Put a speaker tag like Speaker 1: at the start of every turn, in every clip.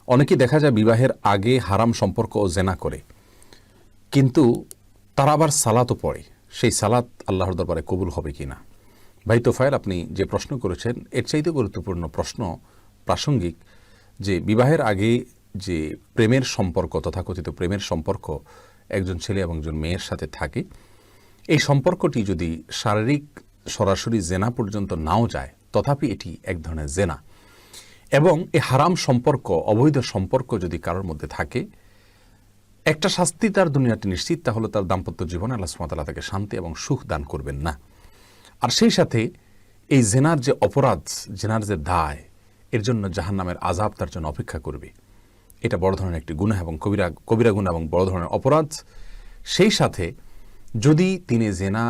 Speaker 1: অনেকেই দেখা যায় বিবাহের আগে হারাম সম্পর্ক ও জেনা করে, কিন্তু তারা আবার সালাতও পড়ে। সেই সালাত আল্লাহর দরবারে কবুল হবে কিনা? ভাই তোফায়েল, আপনি যে প্রশ্ন করেছেন এর চাইতে গুরুত্বপূর্ণ প্রশ্ন, প্রাসঙ্গিক, যে বিবাহের আগে যে প্রেমের সম্পর্ক, তথাকথিত প্রেমের সম্পর্ক একজন ছেলে এবং একজন মেয়ের সাথে থাকে, এই সম্পর্কটি যদি শারীরিক সরাসরি জেনা পর্যন্ত নাও যায়, তথাপি এটি এক ধরনের জেনা। এবং এই হারাম সম্পর্ক, অবৈধ সম্পর্ক যদি কারোর মধ্যে থাকে, একটা শাস্তি তার দুনিয়াটি নিশ্চিত, তা হলো তার দাম্পত্য জীবনে আল্লাহ সুবহানাহু ওয়া তাআলা তাকে শান্তি এবং সুখ দান করবেন না। আর সেই সাথে এই জেনার যে অপরাধ, জেনার যে দায়, এর জন্য জাহান্নামের আযাব তার জন্য অপেক্ষা করবে। এটা বড় ধরনের একটি গুনাহ এবং কবিরা গুনাহ এবং বড় ধরনের অপরাধ। সেই সাথে যদি তিনি জেনা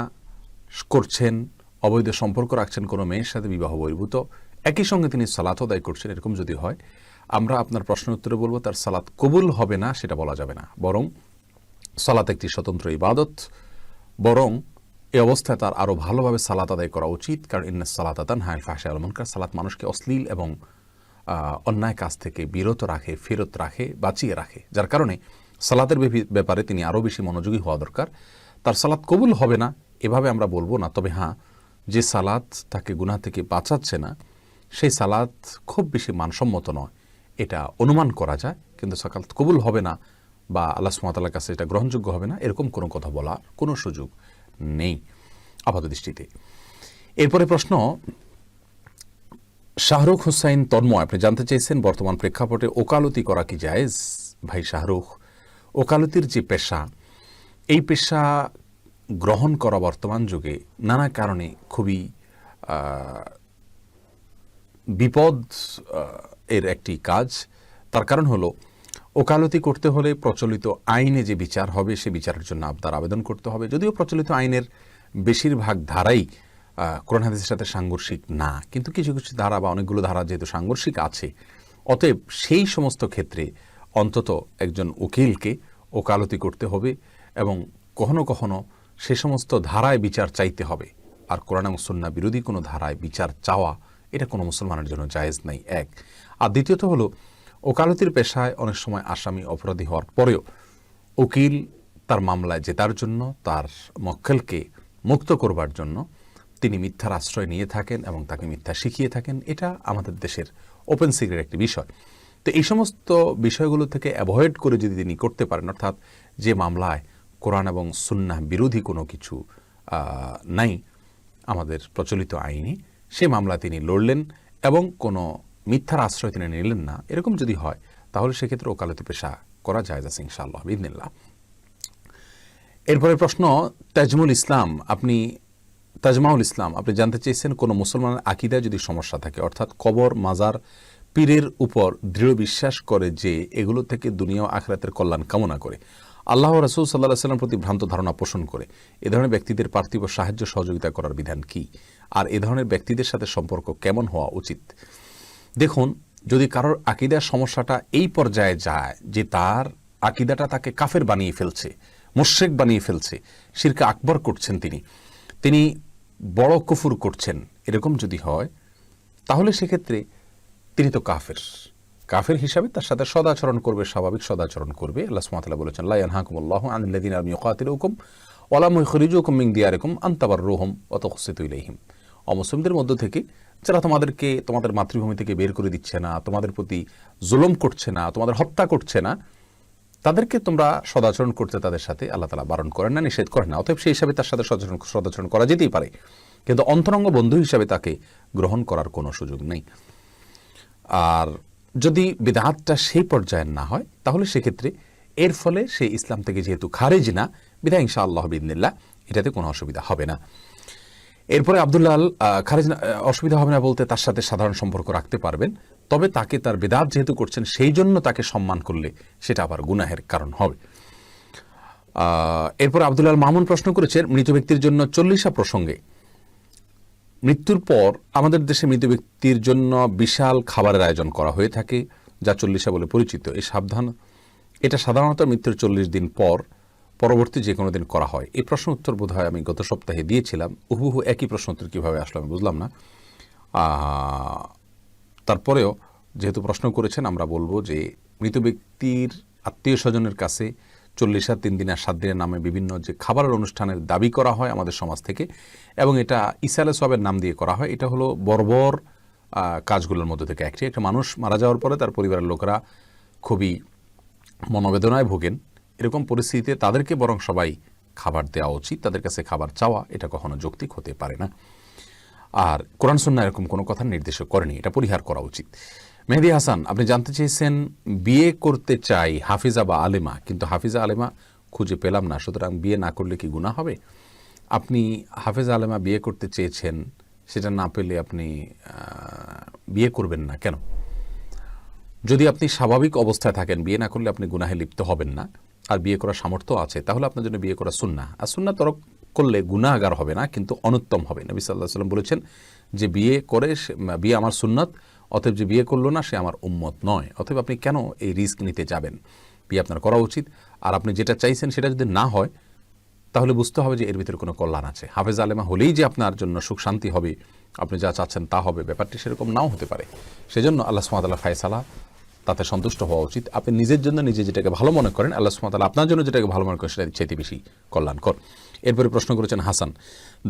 Speaker 1: করছেন, অবৈধ সম্পর্ক রাখছেন কোনো মেয়ের সাথে বিবাহ বহির্ভূত, একই সঙ্গে তিনি সালাত আদায় করছেন, এরকম যদি হয়, আমরা আপনার প্রশ্নের উত্তরে বলবো তার সালাত কবুল হবে না, সেটা বলা যাবে না। বরং সালাত একটি স্বতন্ত্র ইবাদত, বরং এই অবস্থায় তার আরও ভালোভাবে সালাত আদায় করা উচিত। কারণ ইন্নাস সালাতা তানহা আনিল ফাহশাই ওয়াল মুনকার, সালাত মানুষকে অশ্লীল এবং অন্যায় কাজ থেকে বিরত রাখে, ফেরত রাখে, বাঁচিয়ে রাখে। যার কারণে সালাতের ব্যাপারে তিনি আরও বেশি মনোযোগী হওয়া দরকার। তার সালাত কবুল হবে না এভাবে আমরা বলবো না, তবে হ্যাঁ, যে সালাত তাকে গুনাহ থেকে বাঁচাচ্ছে না, সেই সালাত খুব বেশি মানসম্মত নয়, এটা অনুমান করা যায়। কিন্তু সালাত কবুল হবে না বা আল্লাহ সুবহানাহু ওয়া তাআলার কাছে এটা গ্রহণযোগ্য হবে না, এরকম কোনো কথা বলার কোনো সুযোগ নেই আপাত দৃষ্টিতে। এরপরে প্রশ্ন, শাহরুখ হুসাইন তন্ময়, আপনি জানতে চেয়েছেন বর্তমান প্রেক্ষাপটে ওকালতি করা কি জায়েজ? ভাই শাহরুখ, ওকালতির যে পেশা, এই পেশা গ্রহণ করা বর্তমান যুগে নানা কারণে খুবই বিপদ এর একটি কাজ। তার কারণ হলো, ওকালতি করতে হলে প্রচলিত আইনে যে বিচার হবে সে বিচারের জন্য আপনার আবেদন করতে হবে। যদিও প্রচলিত আইনের বেশিরভাগ ধারাই কোরআন হাদিসের সাথে সাংঘর্ষিক না, কিন্তু কিছু কিছু ধারা বা অনেকগুলো ধারা যেহেতু সাংঘর্ষিক আছে, অতএব সেই সমস্ত ক্ষেত্রে অন্তত একজন উকিলকে ওকালতি করতে হবে এবং কখনো কখনো সে সমস্ত ধারায় বিচার চাইতে হবে। আর কোরআন এবং সুন্নাহ বিরোধী কোনো ধারায় বিচার চাওয়া, এটা কোনো মুসলমানের জন্য জায়েজ নাই, এক। আর দ্বিতীয়ত হলো, ওকালতির পেশায় অনেক সময় আসামি অপরাধী হওয়ার পরেও উকিল তার মামলায় জেতার জন্য, তার মক্কেলকে মুক্ত করবার জন্য তিনি মিথ্যার আশ্রয় নিয়ে থাকেন এবং তাকে মিথ্যা শিখিয়ে থাকেন। এটা আমাদের দেশের ওপেন সিক্রেট একটি বিষয়। তো এই সমস্ত বিষয়গুলো থেকে অ্যাভয়েড করে যদি তিনি করতে পারেন, অর্থাৎ যে মামলায় কোরআন এবং সুন্নাহ বিরোধী কোনো কিছু নাই আমাদের প্রচলিত আইনে, সে মামলা তিনি লড়লেন এবং কোনো মিথ্যার আশ্রয় তিনি নিলেন না, এরকম যদি হয়, তাহলে সেক্ষেত্রে ওকালতি পেশা করা জায়েজ আছে ইনশাআল্লাহ বিইذনিল্লাহ। এরপরে প্রশ্ন, তাজমাউল ইসলাম, আপনি জানতে চেয়েছেন কোনো মুসলমানের আকীদায় যদি সমস্যা থাকে, অর্থাৎ কবর, মাজার, পীরের উপর দৃঢ় বিশ্বাস করে যে এগুলো থেকে দুনিয়া ও আখিরাতের কল্যাণ কামনা করে, আল্লাহ ও রাসূল সাল্লাল্লাহু আলাইহি ওয়াসাল্লাম প্রতি ভ্রান্ত ধারণা পোষণ করে, এ ধরনের ব্যক্তিদের পার্থিব সাহায্য সহযোগিতা করার বিধান কি? আর এ ধরনের ব্যক্তিদের সাথে সম্পর্ক কেমন হওয়া উচিত? দেখুন, যদি কারোর আকীদার সমস্যাটা এই পর্যায়ে যায় যে তার আকীদাটা তাকে কাফের বানিয়ে ফেলছে, মুশরিক বানিয়ে ফেলছে, শিরকে আকবর করছেন, তিনি বড় কুফর করছেন, এরকম যদি হয়, তাহলে সেক্ষেত্রে তিনি তো কাফের হিসাবে তার সাথে সদাচরণ করবে, স্বাভাবিক সদাচরণ করবে। আল্লাহ সুবহানাহু ওয়া তাআলা বলেছেন, লা ইয়ানহাকুমুল্লাহু আনিল্লাযিনা লাম ইউকাতিলুকুম ওয়া লাম ইউখরিজুকুম মিন দিয়ারিকুম আন তাবাররুহুম ওয়া তুকসিতু ইলাইহিম। অমুসলিমদের মধ্য থেকে যারা তোমাদের মাতৃভূমি থেকে বের করে দিচ্ছে না, তোমাদের প্রতি জুলুম করছে না, তোমাদের হত্যা করছে না, তাদেরকে তোমরা সদাচরণ করতে তাদের সাথে আল্লাহ তাআলা বারণ করেন না, নিষেধ করেন না। অতএব সেই হিসাবে তার সাথে সদাচরণ করা যেতেই পারে, কিন্তু অন্তরঙ্গ বন্ধু হিসাবে তাকে গ্রহণ করার কোনো সুযোগ নেই। আর যদি বিদআতটা সেই পর্যায়ের না হয়, তাহলে সেক্ষেত্রে এর ফলে সে ইসলাম থেকে যেহেতু খারিজ না, বিধায় ইনশাআল্লাহ বিইذনিল্লাহ এটাতে কোনো অসুবিধা হবে না। এরপরে আব্দুল্লাহ খারিজ অসুবিধা হবে না বলতে তার সাথে সাধারণ সম্পর্ক রাখতে পারবেন, তবে তাকে তার বিদআত যেহেতু করছেন সেই জন্য তাকে সম্মান করলে সেটা আবার গুনাহের কারণ হবে। এরপর আব্দুল্লাহ মামুন প্রশ্ন করেছেন, মৃত ব্যক্তির জন্য 40 প্রসঙ্গে, মৃত্যুর পর আমাদের দেশে মৃত ব্যক্তির জন্য বিশাল খাবারের আয়োজন করা হয়ে থাকে, যা 40 বলে পরিচিত। এটা সাধারণত মৃত্যুর 40 দিন পরবর্তী যে কোনো দিন করা হয়। এই প্রশ্ন উত্তর বোধ হয় আমি গত সপ্তাহে দিয়েছিলাম। হুবহু একই প্রশ্ন উত্তর কীভাবে আসলো আমি বুঝলাম না। তারপরেও যেহেতু প্রশ্ন করেছেন, আমরা বলবো যে মৃত ব্যক্তির আত্মীয় স্বজনের কাছে 40 আর 3 দিন আর 7 দিনের নামে বিভিন্ন যে খাবারের অনুষ্ঠানের দাবি করা হয় আমাদের সমাজ থেকে, এবং এটা ইসালে সবের নাম দিয়ে করা হয়, এটা হলো বর্বর কাজগুলোর মধ্যে থেকে একটি। একটা মানুষ মারা যাওয়ার পরে তার পরিবারের লোকেরা খুবই মনোবেদনায় ভোগেন, এরকম পরিস্থিতিতে তাদেরকে বরং সবাই খাবার দেওয়া উচিত, তাদের কাছে খাবার চাওয়া এটা কখনো যৌক্তিক হতে পারে না। আর কোরআন সুন্নাহ এরকম কোনো কথা নির্দেশ করেনি, এটা পরিহার করা উচিত। মেহেদী হাসান, আপনি জানতে চেয়েছেন বিয়ে করতে চাই হাফিজা বা আলেমা, কিন্তু হাফিজা আলেমা খুঁজে পেলাম না, সুতরাং বিয়ে না করলে কি গুনাহ হবে? আপনি হাফিজা আলেমা বিয়ে করতে চেয়েছেন, সেটা না পেলে আপনি বিয়ে করবেন না কেন? যদি আপনি স্বাভাবিক অবস্থায় থাকেন, বিয়ে না করলে আপনি গুনাহে লিপ্ত হবেন না, আর বিয়ে করার সামর্থ্য আছে, তাহলে আপনার জন্য বিয়ে করা সুন্নাহ। আর সুন্নাহ তরক করলে গুনাহগার হবে না, কিন্তু অনুত্তম হবে। নবী সাল্লাল্লাহু আলাইহি ওয়াসাল্লাম বলেছেন যে বিয়ে করে, বিয়ে আমার সুন্নাত, অতএব যে বিয়ে করলো না সে আমার উম্মত নয়। অতএব আপনি কেন এই রিস্ক নিতে যাবেন? বিয়ে আপনার করা উচিত। আর আপনি যেটা চাইছেন সেটা যদি না হয়, তাহলে বুঝতে হবে যে এর ভিতরে কোনো কল্যাণ আছে। হাফেজ আলেমা হলেই যে আপনার জন্য সুখ শান্তি হবে, আপনি যা চাচ্ছেন তা হবে, ব্যাপারটি সেরকম নাও হতে পারে। সেজন্য আল্লাহ সুবহানাহু ওয়া তাআলা ফায়সালা, তাতে সন্তুষ্ট হওয়া উচিত। আপনি নিজের জন্য নিজে যেটাকে ভালো মনে করেন, আল্লাহ সুবহানাহু ওয়া তাআলা আপনার জন্য যেটাকে ভালো মনে করেন সেটা চাইতে বেশি কল্যাণকর। এরপরে প্রশ্ন করেছেন হাসান,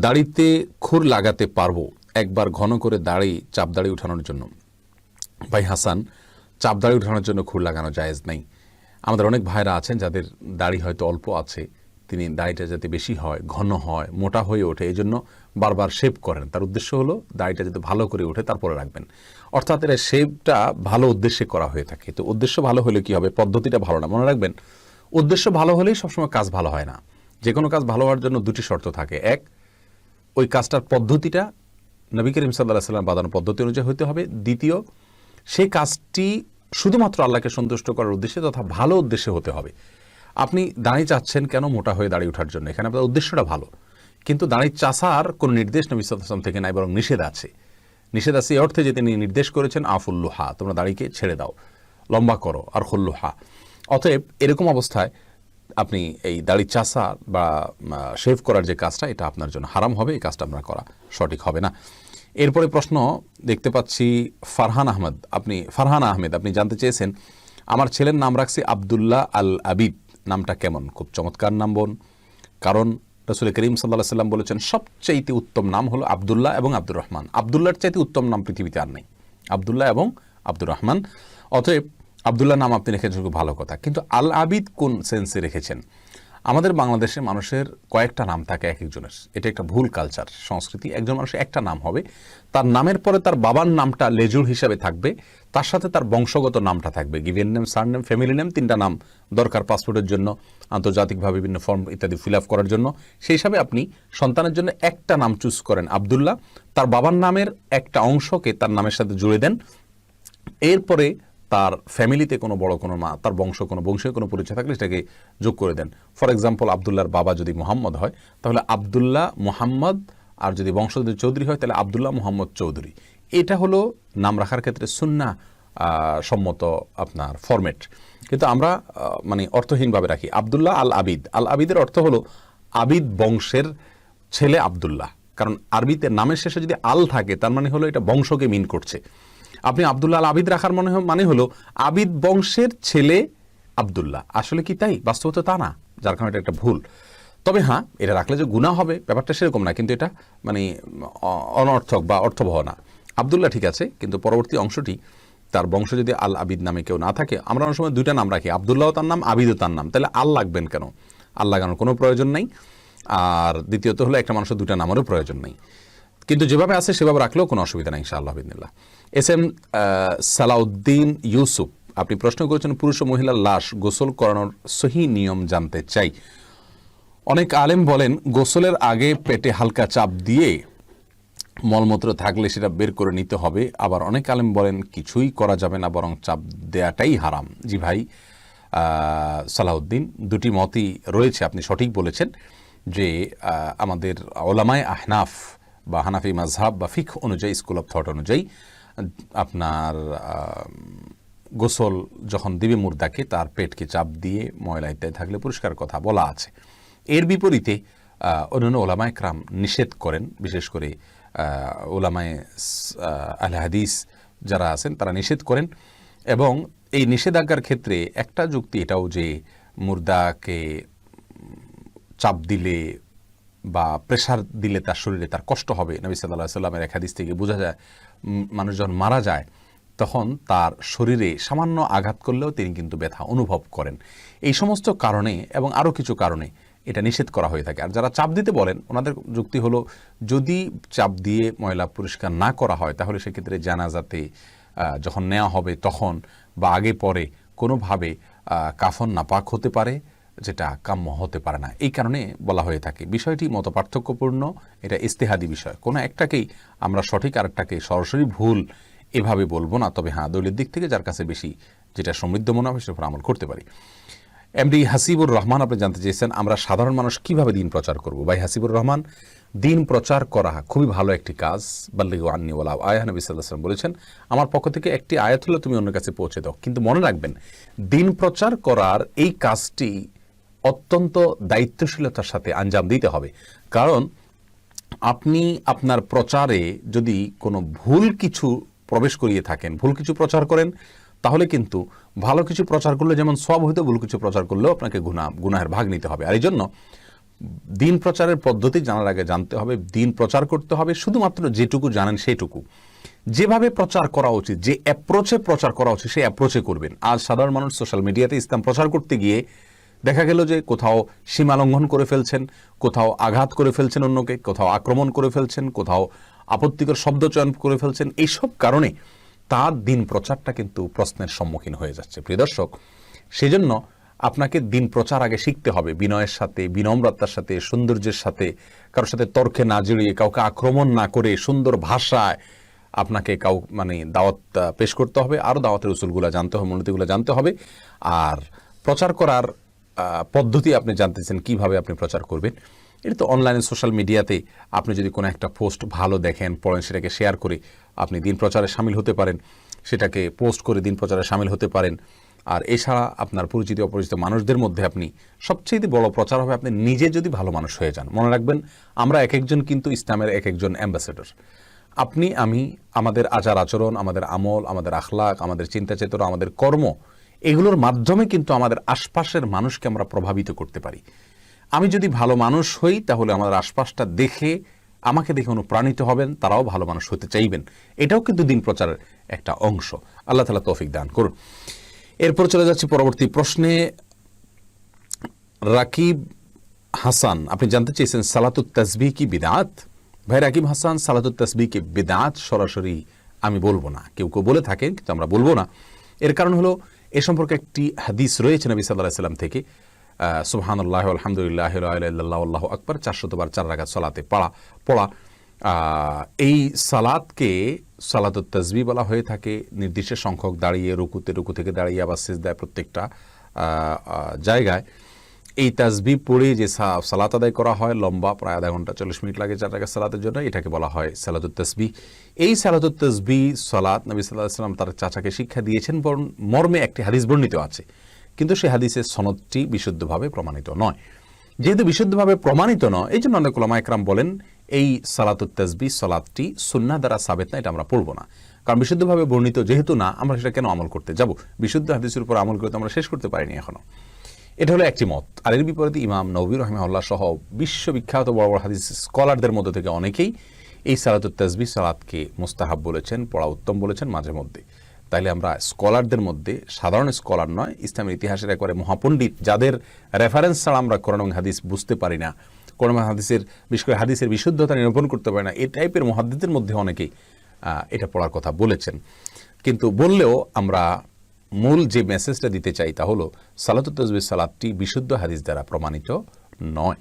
Speaker 1: দাড়িতে খুর লাগাতে পারবো একবার ঘন করে চাপ দাড়ি উঠানোর জন্য? ভাই হাসান, চাপ দাড়ি উঠানোর জন্য খুর লাগানো জায়েজ নাই। আমাদের অনেক ভাইরা আছেন যাদের দাড়ি হয়তো অল্প আছে, তিনি দাড়িটা যাতে বেশি হয়, ঘন হয়, মোটা হয়ে ওঠে, এই জন্য বারবার শেভ করেন। তার উদ্দেশ্য হলো দাড়িটা যাতে ভালো করে ওঠে তারপরে রাখবেন। অর্থাৎ এর শেভটা ভালো উদ্দেশ্যে করা হয়ে থাকে। তো উদ্দেশ্য ভালো হলে কি হবে? পদ্ধতিটা ভালো না। মনে রাখবেন, উদ্দেশ্য ভালো হলেই সবসময় কাজ ভালো হয় না। যে কোনো কাজ ভালো হওয়ার জন্য দুটি শর্ত থাকে। এক, ওই কাজটার পদ্ধতিটা নবী করিম সাল্লাল্লাহু আলাইহি ওয়াসাল্লাম বাঁধানো পদ্ধতি অনুযায়ী হতে হবে। দ্বিতীয়, সেই কাজটি শুধুমাত্র আল্লাহকে সন্তুষ্ট করার উদ্দেশ্যে তথা ভালো উদ্দেশ্যে হতে হবে। আপনি দাড়ি চাচ্ছেন কেন? মোটা হয়ে দাড়ি ওঠার জন্য। এখানে আপনার উদ্দেশ্যটা ভালো, কিন্তু দাড়ি চাষার কোনো নির্দেশ নবী সাল্লাল্লাহু আলাইহি ওয়াসাল্লাম থেকে নাই, বরং নিষেধ আছে। নিষেধ আছে এই অর্থে যে তিনি নির্দেশ করেছেন আফুল্লুহা, তোমরা দাড়িকে ছেড়ে দাও, লম্বা করো, আর খুল্লুহা। অতএব এরকম অবস্থায় আপনি এই দাড়ি চাষা বা শেভ করার যে কাজটা, এটা আপনার জন্য হারাম হবে, এই কাজটা আপনার করা সঠিক হবে না। এরপরে প্রশ্ন দেখতে পাচ্ছি ফারহানা আহমেদ, আপনি জানতে চেয়েছেন আমার ছেলের নাম রাখছি আব্দুল্লাহ আল আবিদ, নামটা কেমন? খুব চমৎকার নাম বোন, কারণ রাসূল করিম সাল্লাল্লাহু আলাইহি ওয়াসাল্লাম বলেছেন সবচাইতে উত্তম নাম হলো আব্দুল্লাহ এবং আব্দুর রহমান। আব্দুল্লাহর চাইতে উত্তম নাম পৃথিবীতে আর নেই, আব্দুল্লাহ এবং আব্দুর রহমান। অতএব আব্দুল্লাহ নাম আপনি রেখেছেন, খুব ভালো কথা, কিন্তু আল আবিদ কোন সেন্সে রেখেছেন? আমাদের বাংলাদেশে মানুষের কয়েকটা নাম থাকে এক একজনের, এটা একটা ভুল কালচার সংস্কৃতি। একজন মানুষের একটা নাম হবে, তার নামের পরে তার বাবার নামটা লেজুর হিসাবে থাকবে, তার সাথে তার বংশগত নামটা থাকবে, given name, surname, family name, 3টা নাম দরকার পাসপোর্টের জন্য, আন্তর্জাতিকভাবে বিভিন্ন ফর্ম ইত্যাদি ফিল আপ করার জন্য। সেই হিসাবে আপনি সন্তানের জন্য একটা নাম চুজ করেন আব্দুল্লাহ, তার বাবার নামের একটা অংশকে তার নামের সাথে জুড়ে দেন, এরপরে তার ফ্যামিলিতে কোনো বড় কোনো মা, তার বংশীয় কোনো পরিচয় থাকলে সেটাকে যোগ করে দেন। ফর এক্সাম্পল, আব্দুল্লাহর বাবা যদি মোহাম্মদ হয় তাহলে আব্দুল্লাহ মোহাম্মদ, আর যদি বংশ যদি চৌধুরী হয় তাহলে আব্দুল্লাহ মোহাম্মদ চৌধুরী। এটা হলো নাম রাখার ক্ষেত্রে সুন্নাহ সম্মত আপনার ফরম্যাট। কিন্তু আমরা মানে অর্থহীনভাবে রাখি আব্দুল্লাহ আল আবিদ। আল আবিদের অর্থ হলো আবিদ বংশের ছেলে আব্দুল্লাহ, কারণ আরবিতে নামের শেষে যদি আল থাকে তার মানে হলো এটা বংশকে মিন করছে। আপনি আব্দুল্লাহ আল আবিদ রাখার মানে হলো আবিদ বংশের ছেলে আব্দুল্লাহ। আসলে কি তাই? বাস্তবতা তা না, যার কারণে এটা একটা ভুল। তবে হ্যাঁ, এটা রাখলে যে গুনাহ হবে ব্যাপারটা সেরকম না, কিন্তু এটা মানে অনর্থক বা অর্থবহ না। আব্দুল্লাহ ঠিক আছে, কিন্তু পরবর্তী অংশটি তার বংশ যদি আল আবিদ নামে কেউ না থাকে, আমরা অনেক সময় 2টা নাম রাখি, আব্দুল্লাহ তার নাম, আবিদও তার নাম, তাহলে আল লাগবেন কেন? আল লাগানোর কোনো প্রয়োজন নেই। আর দ্বিতীয়ত হলো একটা মানুষের 2টা নামেরও প্রয়োজন নেই, কিন্তু যেভাবে আছে সেভাবে রাখলেও কোনো অসুবিধা নেই ইনশাআল্লাহ বিদিনিল্লাহ। এস.এম. সালাউদ্দিন ইউসুফ, আপনি প্রশ্ন করেছেন পুরুষ ও মহিলার লাশ গোসল করানোর সহি নিয়ম জানতে চাই। অনেক আলেম বলেন গোসলের আগে পেটে হালকা চাপ দিয়ে মলমূত্র থাকলে সেটা বের করে নিতে হবে, আবার অনেক আলেম বলেন কিছুই করা যাবে না, বরং চাপ দেয়াটাই হারাম। জি ভাই সালাউদ্দিন, দুটি মতই রয়েছে, আপনি সঠিক বলেছেন যে আমাদের ওলামায়ে আহনাফ বা হানাফি মাযহাব বা ফিকহ অনুযায়ী, স্কুল অফ থট অনুযায়ী আপনার গোসল যখন দিবে মুর্দাকে, তার পেটকে চাপ দিয়ে ময়লা ইত্যাদি থাকলে পরিষ্কার কথা বলা আছে। এর বিপরীতে অন্যান্য ওলামায়ে কেরাম নিষেধ করেন, বিশেষ করে ওলামায়ে আহলে হাদিস যারা আছেন তারা নিষেধ করেন, এবং এই নিষেধাজ্ঞার ক্ষেত্রে একটা যুক্তি এটাও যে মুর্দাকে চাপ দিলে বা প্রেসার দিলে তার শরীরে তার কষ্ট হবে। নবী সাল্লাল্লাহু আলাইহি সাল্লামের এক হাদিস থেকে বোঝা যায় মানুষ যখন মারা যায় তখন তার শরীরে সামান্য আঘাত করলেও তিনি কিন্তু ব্যথা অনুভব করেন। এই সমস্ত কারণে এবং আরও কিছু কারণে এটা নিষেধ করা হয়ে থাকে। আর যারা চাপ দিতে বলেন ওনাদের যুক্তি হলো যদি চাপ দিয়ে ময়লা পরিষ্কার না করা হয় তাহলে সেক্ষেত্রে জানাজাতে যখন নেওয়া হবে তখন বা আগে পরে কোনোভাবে কাফন নাপাক হতে পারে, যেটা কাম্য হতে পারে না। এই কারণে বলা হয়ে থাকে। বিষয়টি মতপার্থক্যপূর্ণ, এটা ইজতিহাদি বিষয়। কোনো একটাকেই আমরা সঠিক আর একটাকে সরাসরি ভুল এভাবে বলবো না। তবে হ্যাঁ, দলিলের দিক থেকে যার কাছে বেশি যেটা সমৃদ্ধ মনে হবে সেটার উপর আমল করতে পারি। এমডি হাসিবুর রহমান আপনি জানতে চেয়েছেন আমরা সাধারণ মানুষ কিভাবে দিন প্রচার করব। ভাই হাসিবুর রহমান, দিন প্রচার করা খুবই ভালো একটি কাজ। বাল্লিগু আন্নি ওয়ালাউ আয়া, নবী সাল্লাল্লাহু আলাইহি ওয়াসাল্লাম বলেছেন আমার পক্ষ থেকে একটি আয়াত হলো তুমি অন্যের কাছে পৌঁছে দাও। কিন্তু মনে রাখবেন দিন প্রচার করার এই কাজটি অত্যন্ত দায়িত্বশীলতার সাথে আঞ্জাম দিতে হবে। কারণ আপনি আপনার প্রচারে যদি কোনো ভুল কিছু প্রবেশ করিয়ে থাকেন, ভুল কিছু প্রচার করেন, তাহলে কিন্তু ভালো কিছু প্রচার করলে যেমন সওয়াব হইতো, ভুল কিছু প্রচার করলেও আপনাকে গুনাহের ভাগ নিতে হবে। আর এই জন্য দিন প্রচারের পদ্ধতি জানার আগে জানতে হবে দিন প্রচার করতে হবে শুধুমাত্র যেটুকু জানেন সেটুকু। যেভাবে প্রচার করা উচিত, যে অ্যাপ্রোচে প্রচার করা উচিত সেই অ্যাপ্রোচে করবেন। আজ সাধারণ মানুষ সোশ্যাল মিডিয়াতে ইসলাম প্রচার করতে গিয়ে দেখা গেল যে কোথাও সীমা লঙ্ঘন করে ফেলছেন, কোথাও আঘাত করে ফেলছেন অন্যকে, কোথাও আক্রমণ করে ফেলছেন, কোথাও আপত্তিকর শব্দ চয়ন করে ফেলছেন। এইসব কারণে তার দিন প্রচারটা কিন্তু প্রশ্নের সম্মুখীন হয়ে যাচ্ছে। প্রিয় দর্শক, সেজন্য আপনাকে দিন প্রচার আগে শিখতে হবে বিনয়ের সাথে, বিনম্রতার সাথে, সৌন্দর্যের সাথে, কারোর সাথে তর্কে না জড়িয়ে, কাউকে আক্রমণ না করে সুন্দর ভাষায় আপনাকে দাওয়াত পেশ করতে হবে। আরও দাওয়াতের উসুলগুলো জানতে হবে, মূলনীতিগুলো জানতে হবে। আর প্রচার করার পদ্ধতি আপনি জানতেছেন কিভাবে আপনি প্রচার করবেন। এটা তো অনলাইনে সোশ্যাল মিডিয়াতে আপনি যদি কোনো একটা পোস্ট ভালো দেখেন, পড়েন, সেটাকে শেয়ার করে আপনি দিন প্রচারে শামিল হতে পারেন, সেটাকে পোস্ট করে দিন প্রচারে শামিল হতে পারেন। আর এছাড়া আপনার পরিচিত অপরিচিত মানুষদের মধ্যে আপনি সবচেয়ে বড় প্রচার হবে আপনি নিজে যদি ভালো মানুষ হয়ে যান। মনে রাখবেন আমরা এক একজন কিন্তু ইসলামের এক একজন অ্যাম্বাসেডর। আপনি আমি, আমাদের আচার আচরণ, আমাদের আমল, আমাদের আখলাক, আমাদের চিন্তা চেতনা, আমাদের কর্ম, এগুলোর মাধ্যমে কিন্তু আমাদের আশপাশের মানুষকে আমরা প্রভাবিত করতে পারি। আমি যদি ভালো মানুষ হই তাহলে আমাদের আশপাশটা দেখে আমাকে দেখে অনুপ্রাণিত হবেন, তারাও ভালো মানুষ হতে চাইবেন। এটাও কিন্তু দিন প্রচারের একটা অংশ। আল্লাহ তাআলা তৌফিক দান করুন। এরপর চলে যাচ্ছি পরবর্তী প্রশ্নে। রাকিব হাসান আপনি জানতে চেয়েছেন সালাতুত তাসবিহ কি বিদআত। ভাই রাকিব হাসান, সালাতুত তাসবিহ কি বিদআত সরাসরি আমি বলবো না। কেউ কেউ বলে থাকেন কিন্তু আমরা বলবো না। এর কারণ হলো এ সম্পর্কে একটি হাদিস রয়েছে নবী সাল্লাল্লাহু আলাইহি ওয়াসাল্লাম থেকে, সুবহানাল্লাহি আলহামদুলিল্লাহ লা ইলাহা ইল্লাল্লাহু আল্লাহু আকবার 400 বার 4 রাকাত সালাতে পড়া। এই সালাতকে সালাতুত তাসবিহ বলা হয়ে থাকে। নির্দিষ্ট সংখ্যক দাঁড়িয়ে রুকু থেকে দাঁড়িয়ে আবার সিজদায় প্রত্যেকটা জায়গায় এই তাসবিহ পড়ে যে সালাত আদায় করা হয়, লম্বা প্রায় আধা ঘন্টা 40 মিনিট লাগে 4 রাকাত সালাতের জন্য, এটাকে বলা হয় সালাতুত তাসবিহ। এই সালাতুত তাসবিহ সালাত নবী সাল্লাল্লাহু আলাইহি ওয়াসাল্লাম তার চাচাকে শিক্ষা দিয়েছেন মর্মে একটি হাদিস বর্ণিত আছে, কিন্তু সেই হাদিসের সনদটি বিশুদ্ধভাবে প্রমাণিত নয়। যেহেতু বিশুদ্ধভাবে প্রমাণিত নয়, এই জন্য অনেক উলামা একরাম বলেন এই সালাতুত তাসবিহ সালাতটি সুন্নাহ দ্বারা সাবেত না, এটা আমরা পড়ব না। কারণ বিশুদ্ধভাবে বর্ণিত যেহেতু না, আমরা সেটা কেন আমল করতে যাব? বিশুদ্ধ হাদিসের উপর আমল করতে আমরা শেষ করতে পারিনি এখনো। এটা হলো একটি মত। আর এর বিপরীতে ইমাম নববী রাহিমাহুল্লাহ সহ বিশ্ববিখ্যাত বড় বড় হাদিস স্কলারদের মধ্যে থেকে অনেকেই এই সালাতুত তাসবিহ সালাতকে মুস্তাহাব বলেছেন, পড়া উত্তম বলেছেন মাঝে মধ্যে। তাইলে আমরা স্কলারদের মধ্যে, সাধারণ স্কলার নয়, ইসলামের ইতিহাসের একেবারে মহাপণ্ডিত, যাদের রেফারেন্স ছাড়া আমরা কোরআন এবং হাদিস বুঝতে পারি না, কোরআন হাদিসের বিশেষ করে হাদিসের বিশুদ্ধতা নিরূপণ করতে পারি না, এই টাইপের মুহাদ্দিসদের মধ্যে অনেকেই এটা পড়ার কথা বলেছেন। কিন্তু বললেও আমরা মূল যে মেসেজটা দিতে চাই তা হলো সালাতুত তাসবিহ সালাতটি বিশুদ্ধ হাদিস দ্বারা প্রমাণিত নয়।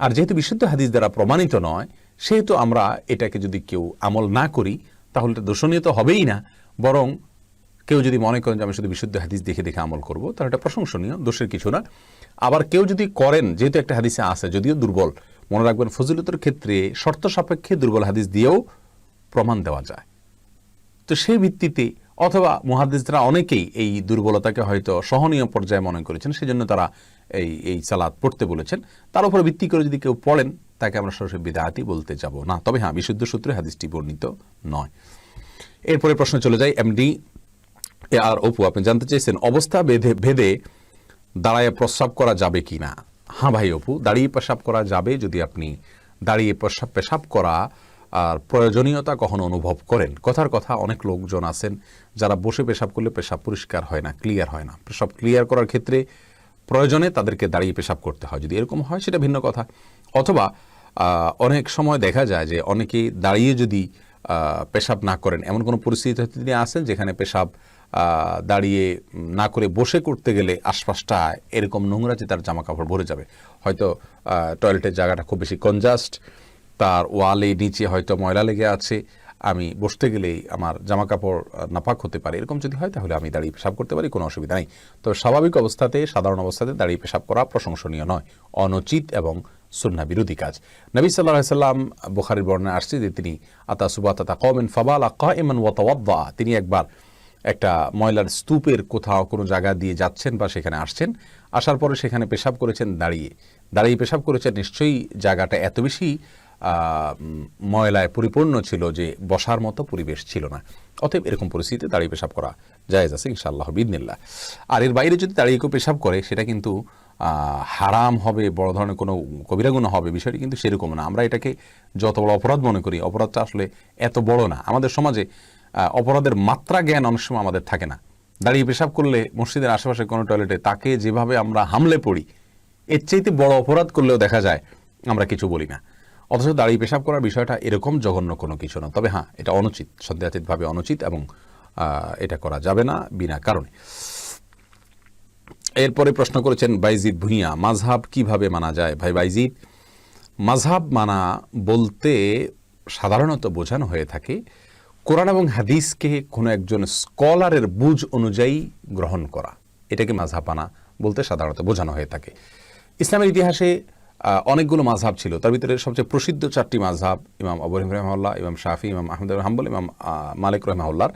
Speaker 1: আর যেহেতু বিশুদ্ধ হাদিস দ্বারা প্রমাণিত নয়, সেহেতু আমরা এটাকে যদি কেউ আমল না করি তাহলে এটা দোষণীয় তো হবেই না, বরং কেউ যদি মনে করেন যে আমি শুধু বিশুদ্ধ হাদিস দেখে দেখে আমল করব, তাহলে এটা প্রশংসনীয়, দোষের কিছু না। আবার কেউ যদি করেন, যেহেতু একটা হাদিসে আছে যদিও দুর্বল, মনে রাখবেন ফজিলতের ক্ষেত্রে শর্ত সাপেক্ষে দুর্বল হাদিস দিয়েও প্রমাণ দেওয়া যায়। তো সেই ভিত্তিতে অথবা মুহাদ্দিসরা অনেকেই এই দুর্বলতাকে হয়তো সহনীয় পর্যায়ে মনে করেছেন, সেজন্য তারা এই সালাত পড়তে বলেছেন। তার উপর ভিত্তি করে যদি কেউ পড়েন তাকে আমরা সরাসরি বিদআতি বলতে যাব না। তবে হ্যাঁ, বিশুদ্ধ সূত্রে হাদিসটি বর্ণিত নয়। এরপরে প্রশ্ন চলে যায় এমডি আর অপু, আপনি জানতে চেয়েছেন অবস্থা ভেদে দাঁড়ায় প্রস্রাব করা যাবে কি না। হ্যাঁ ভাই অপু, দাঁড়িয়ে পেশাব করা যাবে যদি আপনি দাঁড়িয়ে পেশাব করা আর প্রয়োজনীয়তা কখনো অনুভব করেন। কথার কথা, অনেক লোকজন আছেন যারা বসে পেশাব করলে পেশাব পরিষ্কার হয় না, ক্লিয়ার হয় না। পেশাব ক্লিয়ার করার ক্ষেত্রে প্রয়োজনে তাদেরকে দাঁড়িয়ে পেশাব করতে হয়। যদি এরকম হয় সেটা ভিন্ন কথা। অথবা অনেক সময় দেখা যায় যে অনেকেই দাঁড়িয়ে যদি পেশাব না করেন, এমন কোনো পরিস্থিতি তিনি আসেন যেখানে পেশাব দাঁড়িয়ে না করে বসে করতে গেলে আশপাশটা এরকম নোংরাতে তার জামা কাপড় ভরে যাবে। হয়তো টয়লেটের জায়গাটা খুব বেশি কনজাস্ট, তার ওয়ালে নিচে হয়তো ময়লা লেগে আছে, আমি বসতে গেলেই আমার জামা কাপড় নাপাক হতে পারে। এরকম যদি হয় তাহলে আমি দাঁড়িয়ে পেশাব করতে পারি, কোনো অসুবিধা নেই। তো স্বাভাবিক অবস্থাতে, সাধারণ অবস্থাতে দাঁড়িয়ে পেশাব করা প্রশংসনীয় নয়, অনুচিত এবং সুন্নাহ বিরোধী কাজ। নবী সাল্লাল্লাহু আলাইহি সাল্লাম, বুখারীর বর্ণনায় আসছে যে তিনি আতা কওমিন ফাবালা কাইমান ওয়া তাওয়াদ্দা, তিনি একবার একটা ময়লার স্তূপের কোথাও কোনো জায়গা দিয়ে যাচ্ছেন বা সেখানে আসছেন, আসার পরে সেখানে পেশাব করেছেন, দাঁড়িয়ে পেশাব করেছেন। নিশ্চয়ই জায়গাটা এত বেশি ময়লায় পরিপূর্ণ ছিল যে বসার মতো পরিবেশ ছিল না। অতএব এরকম পরিস্থিতিতে দাঁড়িয়ে পেশাব করা জায়েজ আছে ইনশাআল্লাহ বিইذনিল্লাহ। আর এর বাইরে যদি দাঁড়িয়ে কেউ পেশাব করে সেটা কিন্তু হারাম হবে, বড় ধরনের কোনো কবিরা গুনাহ হবে, বিষয়টি কিন্তু সেরকম না। আমরা এটাকে যত বড় অপরাধ মনে করি, অপরাধটা আসলে এত বড় না। আমাদের সমাজে অপরাধের মাত্রা জ্ঞান অনেক সময় আমাদের থাকে না। দাঁড়িয়ে পেশাব করলে মসজিদের আশেপাশে কোনো টয়লেটে তাকে যেভাবে আমরা হামলে পড়ি, এর চাইতে বড় অপরাধ করলেও দেখা যায় আমরা কিছু বলি না। অথচ দাঁড়িয়ে পেশাব করার বিষয়টা এরকম জঘন্য কোনো কিছু না। তবে হ্যাঁ, এটা অনুচিত, সন্দেহাতীতভাবে অনুচিত, এবং এটা করা যাবে না বিনা কারণে। এরপরে প্রশ্ন করেছেন বাইজিদ ভুঁইয়া, মাযহাব কিভাবে মানা যায়? ভাই বাইজিদ, মাযহাব মানা বলতে সাধারণত বোঝানো হয়ে থাকে কোরআন এবং হাদিসকে কোনো একজন স্কলারের বুঝ অনুযায়ী গ্রহণ করা। এটাকে মাযহাব মানা বলতে সাধারণত বোঝানো হয়ে থাকে। ইসলামের ইতিহাসে অনেকগুলো মাযহাব ছিল, তার ভিতরে সবচেয়ে প্রসিদ্ধ 4টি মাযহাব, ইমাম আবু হানিফা রাহিমাহুল্লাহ, ইমাম শাফি, ইমাম আহমদ বিন হাম্বল, ইমাম মালিক রাহিমাহুল্লাহ।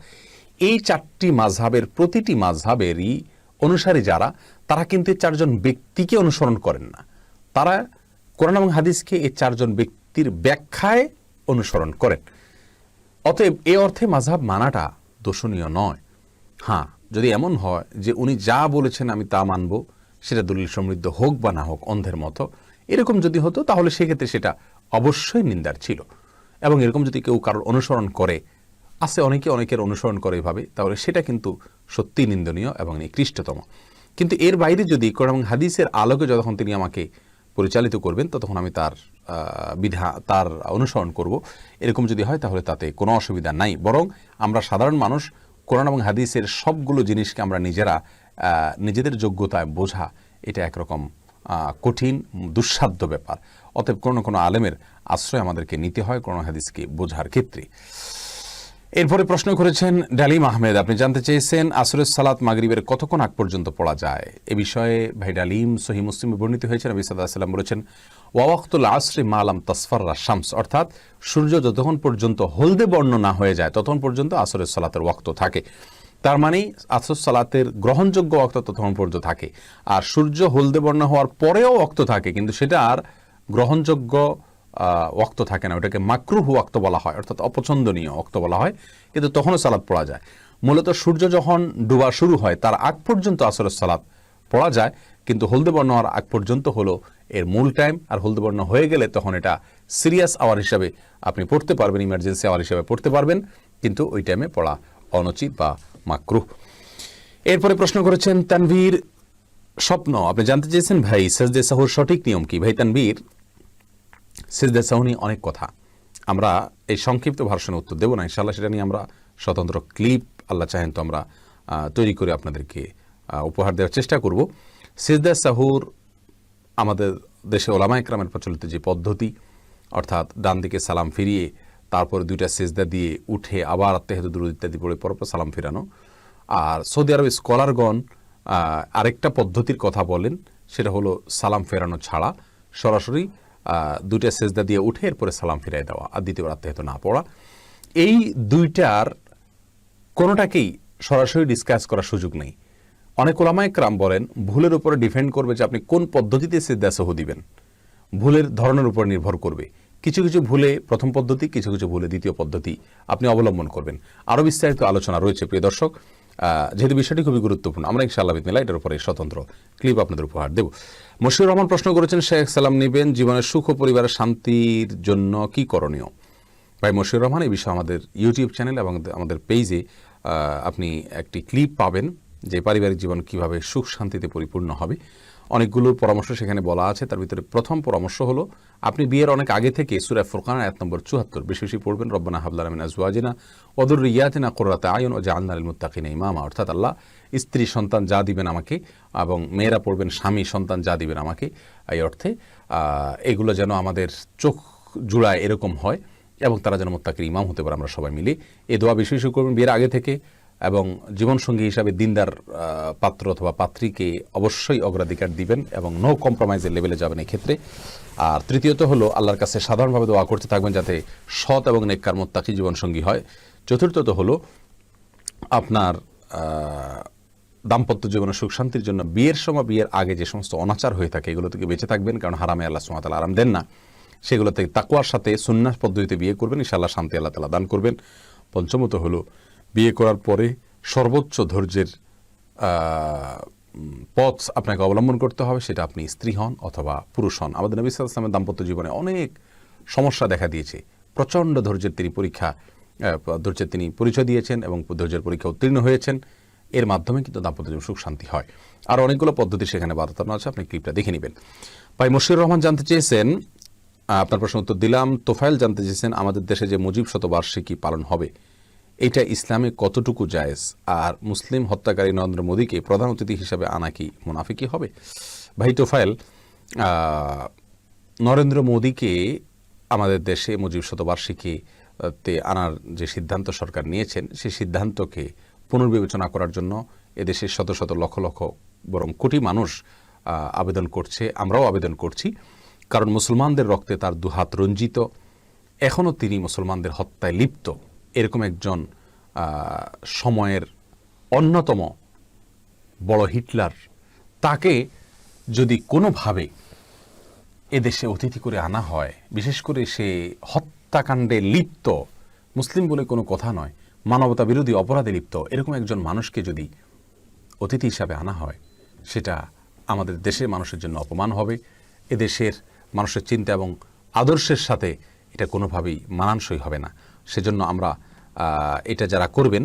Speaker 1: এই 4টি মাযহাবের প্রতিটি মাযহাবেরই অনুসারী যারা, তারা কিন্তু 4 জন ব্যক্তিকে অনুসরণ করেন না, তারা কোরআন এবং হাদিসকে এই 4 জন ব্যক্তির ব্যাখ্যায় অনুসরণ করেন। অতএব এ অর্থে মাযহাব মানাটা দোষণীয় নয়। হ্যাঁ, যদি এমন হয় যে উনি যা বলেছেন আমি তা মানব, সেটা দলিল সমৃদ্ধ হোক বা না হোক, অন্ধের মতো, এরকম যদি হতো তাহলে সেক্ষেত্রে সেটা অবশ্যই নিন্দার ছিল। এবং এরকম যদি কেউ কারোর অনুসরণ করে, আছে অনেকের অনুসরণ করে এভাবে, তাহলে সেটা কিন্তু সত্যি নিন্দনীয় এবং নিকৃষ্টতম। কিন্তু এর বাইরে যদি কোরআন এবং হাদিসের আলোকে যতক্ষণ তিনি আমাকে পরিচালিত করবেন, ততক্ষণ আমি তার অনুসরণ করব। এরকম যদি হয় তাহলে তাতে কোনো অসুবিধা নাই। বরং আমরা সাধারণ মানুষ কোরআন এবং হাদিসের সবগুলো জিনিসকে আমরা নিজেদের যোগ্যতায় বোঝা, এটা একরকম কঠিন, দুঃসাধ্য ব্যাপার। অতএব কোনো আলেমের আশ্রয় আমাদেরকে নিতে হয় কোরআন হাদিসকে বোঝার ক্ষেত্রে। এরপরে প্রশ্ন করেছেন ডালিম আহমেদ, আপনি জানতে চেয়েছেন আসরের সালাত মাগরিবের কতক্ষণ আগ পর্যন্ত পড়া যায়? এ বিষয়ে ভাই ডালিম, সহিহ মুসলিমে বর্ণিত হয়েছে, নবী সাল্লাল্লাহু আলাইহি ওয়াসাল্লাম বলেছেন, ওয়া ওয়াক্তুল আসরি মা লাম তাসফাররা শামস, অর্থাৎ সূর্য যতক্ষণ পর্যন্ত হলদে বর্ণ না হয়ে যায় ততক্ষণ পর্যন্ত আসরের সালাতের ওয়াক্ত থাকে। তার মানে আসর সালাতের গ্রহণযোগ্য ওয়াক্ত ততক্ষণ পর্যন্ত থাকে। আর সূর্য হলদে বর্ণ হওয়ার পরেও ওয়াক্ত থাকে, কিন্তু সেটা আর গ্রহণযোগ্য ওয়াক্ত থাকে না, ওটাকে মাকরুহ ওয়াক্ত বলা হয়, অর্থাৎ অপছন্দনীয় ওয়াক্ত বলা হয়, কিন্তু তখনও সালাত পড়া যায়। মূলত সূর্য যখন ডুবা শুরু হয় তার আগ পর্যন্ত আসরের সালাত পড়া যায়, কিন্তু হলদে বর্ণ হওয়ার আগ পর্যন্ত হলো এর মূল টাইম। আর হলদে বর্ণ হয়ে গেলে তখন এটা সিরিয়াস আওয়ার হিসাবে আপনি পড়তে পারবেন, ইমার্জেন্সি আওয়ার হিসাবে পড়তে পারবেন, কিন্তু ওই টাইমে পড়া অনুচিত বা মাকরুহ। এরপরে প্রশ্ন করেছেন তানভীর স্বপ্ন, আপনি জানতে চেয়েছেন ভাই সেজদে সাহুর সঠিক নিয়ম কি? ভাই তানভীর, সেজদে সাহু নিয়ে অনেক কথা, আমরা এই সংক্ষিপ্ত ভার্সনে উত্তর দেব না ইনশাআল্লাহ। সেটা নিয়ে আমরা স্বতন্ত্র ক্লিপ আল্লাহ চাহেন তো আমরা তৈরি করে আপনাদেরকে উপহার দেওয়ার চেষ্টা করব। সেজদে সাহুর আমাদের দেশে ওলামায়ে কেরামের প্রচলিত যে পদ্ধতি, অর্থাৎ ডান দিকে সালাম ফিরিয়ে তারপরে 2টা সেজদা দিয়ে উঠে আবার আত্তাহিয়াতু দুরূদ ইত্যাদি পড়ে পরপর সালাম ফিরানো। আর সৌদি আরবের স্কলারগণ আরেকটা পদ্ধতির কথা বলেন, সেটা হলো সালাম ফেরানো ছাড়া সরাসরি 2টা সেজদা দিয়ে উঠে এরপরে সালাম ফিরাই দেওয়া আর দ্বিতীয়বার আত্তাহিয়াতু না পড়া। এই 2টার কোনোটাকেই সরাসরি ডিসকাস করার সুযোগ নেই। অনেক ওলামায়ে কেরাম বলেন ভুলের উপরে ডিপেন্ড করবে যে আপনি কোন পদ্ধতিতে সিজদা সাহু দিবেন, ভুলের ধরনের উপর নির্ভর করবে। কিছু কিছু ভুলে প্রথম পদ্ধতি, কিছু কিছু ভুলে দ্বিতীয় পদ্ধতি আপনি অবলম্বন করবেন। আরও বিস্তারিত আলোচনা রয়েছে প্রিয় দর্শক, যেহেতু বিষয়টি খুবই গুরুত্বপূর্ণ, আমরা ইনশাআল্লাহ বিসমিল্লাহ এটার উপরে স্বতন্ত্র ক্লিপ আপনাদের উপহার দেব। মশিউর রহমান প্রশ্ন করেছেন, শেখ সালাম নেবেন জীবনের সুখ ও পরিবারের শান্তির জন্য কি করণীয়? ভাই মশিউর রহমান, এই বিষয়ে আমাদের ইউটিউব চ্যানেল এবং আমাদের পেজে আপনি একটি ক্লিপ পাবেন যে পারিবারিক জীবন কিভাবে সুখ শান্তিতে পরিপূর্ণ হবে। অনেকগুলো পরামর্শ সেখানে বলা আছে। তার ভিতরে প্রথম পরামর্শ হলো, আপনি বিয়ের অনেক আগে থেকে সূরা ফুরকান আয়াত নম্বর 74 বেশি বেশি পড়বেন। রব্বানা হাব লানা মিন আজওয়াজিনা ওয়া যুররিয়াতিনা কুররাতা আয়ুন ওয়াজআলনা লিল মুত্তাকিনা ইমামা। অর্থাৎ আল্লাহ স্ত্রী সন্তান যা দিবেন আমাকে, এবং মেয়েরা পড়বেন স্বামী সন্তান যা দিবেন আমাকে। এই অর্থে এগুলো যেন আমাদের চোখ জুড়ায় এরকম হয় এবং তারা যেন মুত্তাকির ইমাম হতে পারে, আমরা সবাই মিলে এই দোয়া বেশি বেশি করবেন বিয়ের আগে থেকে। এবং জীবনসঙ্গী হিসাবে দিনদার পাত্র অথবা পাত্রীকে অবশ্যই অগ্রাধিকার দিবেন এবং নো কম্প্রোমাইজের লেভেলে যাবেন এই ক্ষেত্রে। আর তৃতীয়ত হলো, আল্লাহর কাছে সাধারণভাবে দোয়া করতে থাকবেন যাতে সৎ এবং নেককার মুত্তাকি জীবনসঙ্গী হয়। চতুর্থত হলো, আপনার দাম্পত্য জীবনের সুখ শান্তির জন্য বিয়ের সময় বিয়ের আগে যে সমস্ত অনাচার হয়ে থাকে এগুলো থেকে বেঁচে থাকবেন, কারণ হারামে আল্লাহ সুবহানাহু ওয়া তাআলা আরাম দেন না। সেগুলো থেকে তাকওয়ার সাথে সুন্নাহ পদ্ধতিতে বিয়ে করবেন, ইনশাআল্লাহ শান্তি আল্লাহ তাআলা দান করবেন। পঞ্চমত হলো, বিয়ে করার পরে সর্বোচ্চ ধৈর্যের পথ আপনাকে অবলম্বন করতে হবে, সেটা আপনি স্ত্রী হন অথবা পুরুষ হন। আমাদের নবী সাল্লাল্লাহু আলাইহি ওয়াসাল্লামের দাম্পত্য জীবনে অনেক সমস্যা দেখা দিয়েছে। প্রচণ্ড ধৈর্যের তিনি পরিচয় দিয়েছেন এবং ধৈর্যের পরীক্ষা উত্তীর্ণ হয়েছেন। এর মাধ্যমে কিন্তু দাম্পত্য জীবন সুখ শান্তি হয়। আর অনেকগুলো পদ্ধতি সেখানে বাতানো আছে, আপনি ক্লিপটা দেখে নেবেন। ভাই মশিউর রহমান জানতে চেয়েছেন, আপনার প্রশ্ন উত্তর দিলাম। তোফায়েল জানতে চেয়েছেন, আমাদের দেশে যে মুজিব শতবার্ষিকী পালন হবে এটা ইসলামে কতটুকু জায়েজ, আর মুসলিম হত্যাকারী নরেন্দ্র মোদীকে প্রধান অতিথি হিসেবে আনা কি মুনাফিকি হবে? ভাই তোফায়েল, নরেন্দ্র মোদীকে আমাদের দেশে মুজিব শতবার্ষিকীতে আনার যে সিদ্ধান্ত সরকার নিয়েছেন, সেই সিদ্ধান্তকে পুনর্বিবেচনা করার জন্য এদেশের শত শত লক্ষ লক্ষ বরং কোটি মানুষ আবেদন করছে, আমরাও আবেদন করছি। কারণ মুসলমানদের রক্তে তার দুহাত রঞ্জিত, এখনও তিনি মুসলমানদের হত্যায় লিপ্ত, এরকম একজন সময়ের অন্যতম বড় হিটলার, তাকে যদি কোনোভাবে এদেশে অতিথি করে আনা হয়, বিশেষ করে সে হত্যাকাণ্ডে লিপ্ত, মুসলিম বলে কোনো কথা নয়, মানবতা বিরোধী অপরাধে লিপ্ত এরকম একজন মানুষকে যদি অতিথি হিসাবে আনা হয়, সেটা আমাদের দেশের মানুষের জন্য অপমান হবে। এদেশের মানুষের চিন্তা এবং আদর্শের সাথে এটা কোনোভাবেই মানানসই হবে না। সেজন্য আমরা এটা যারা করবেন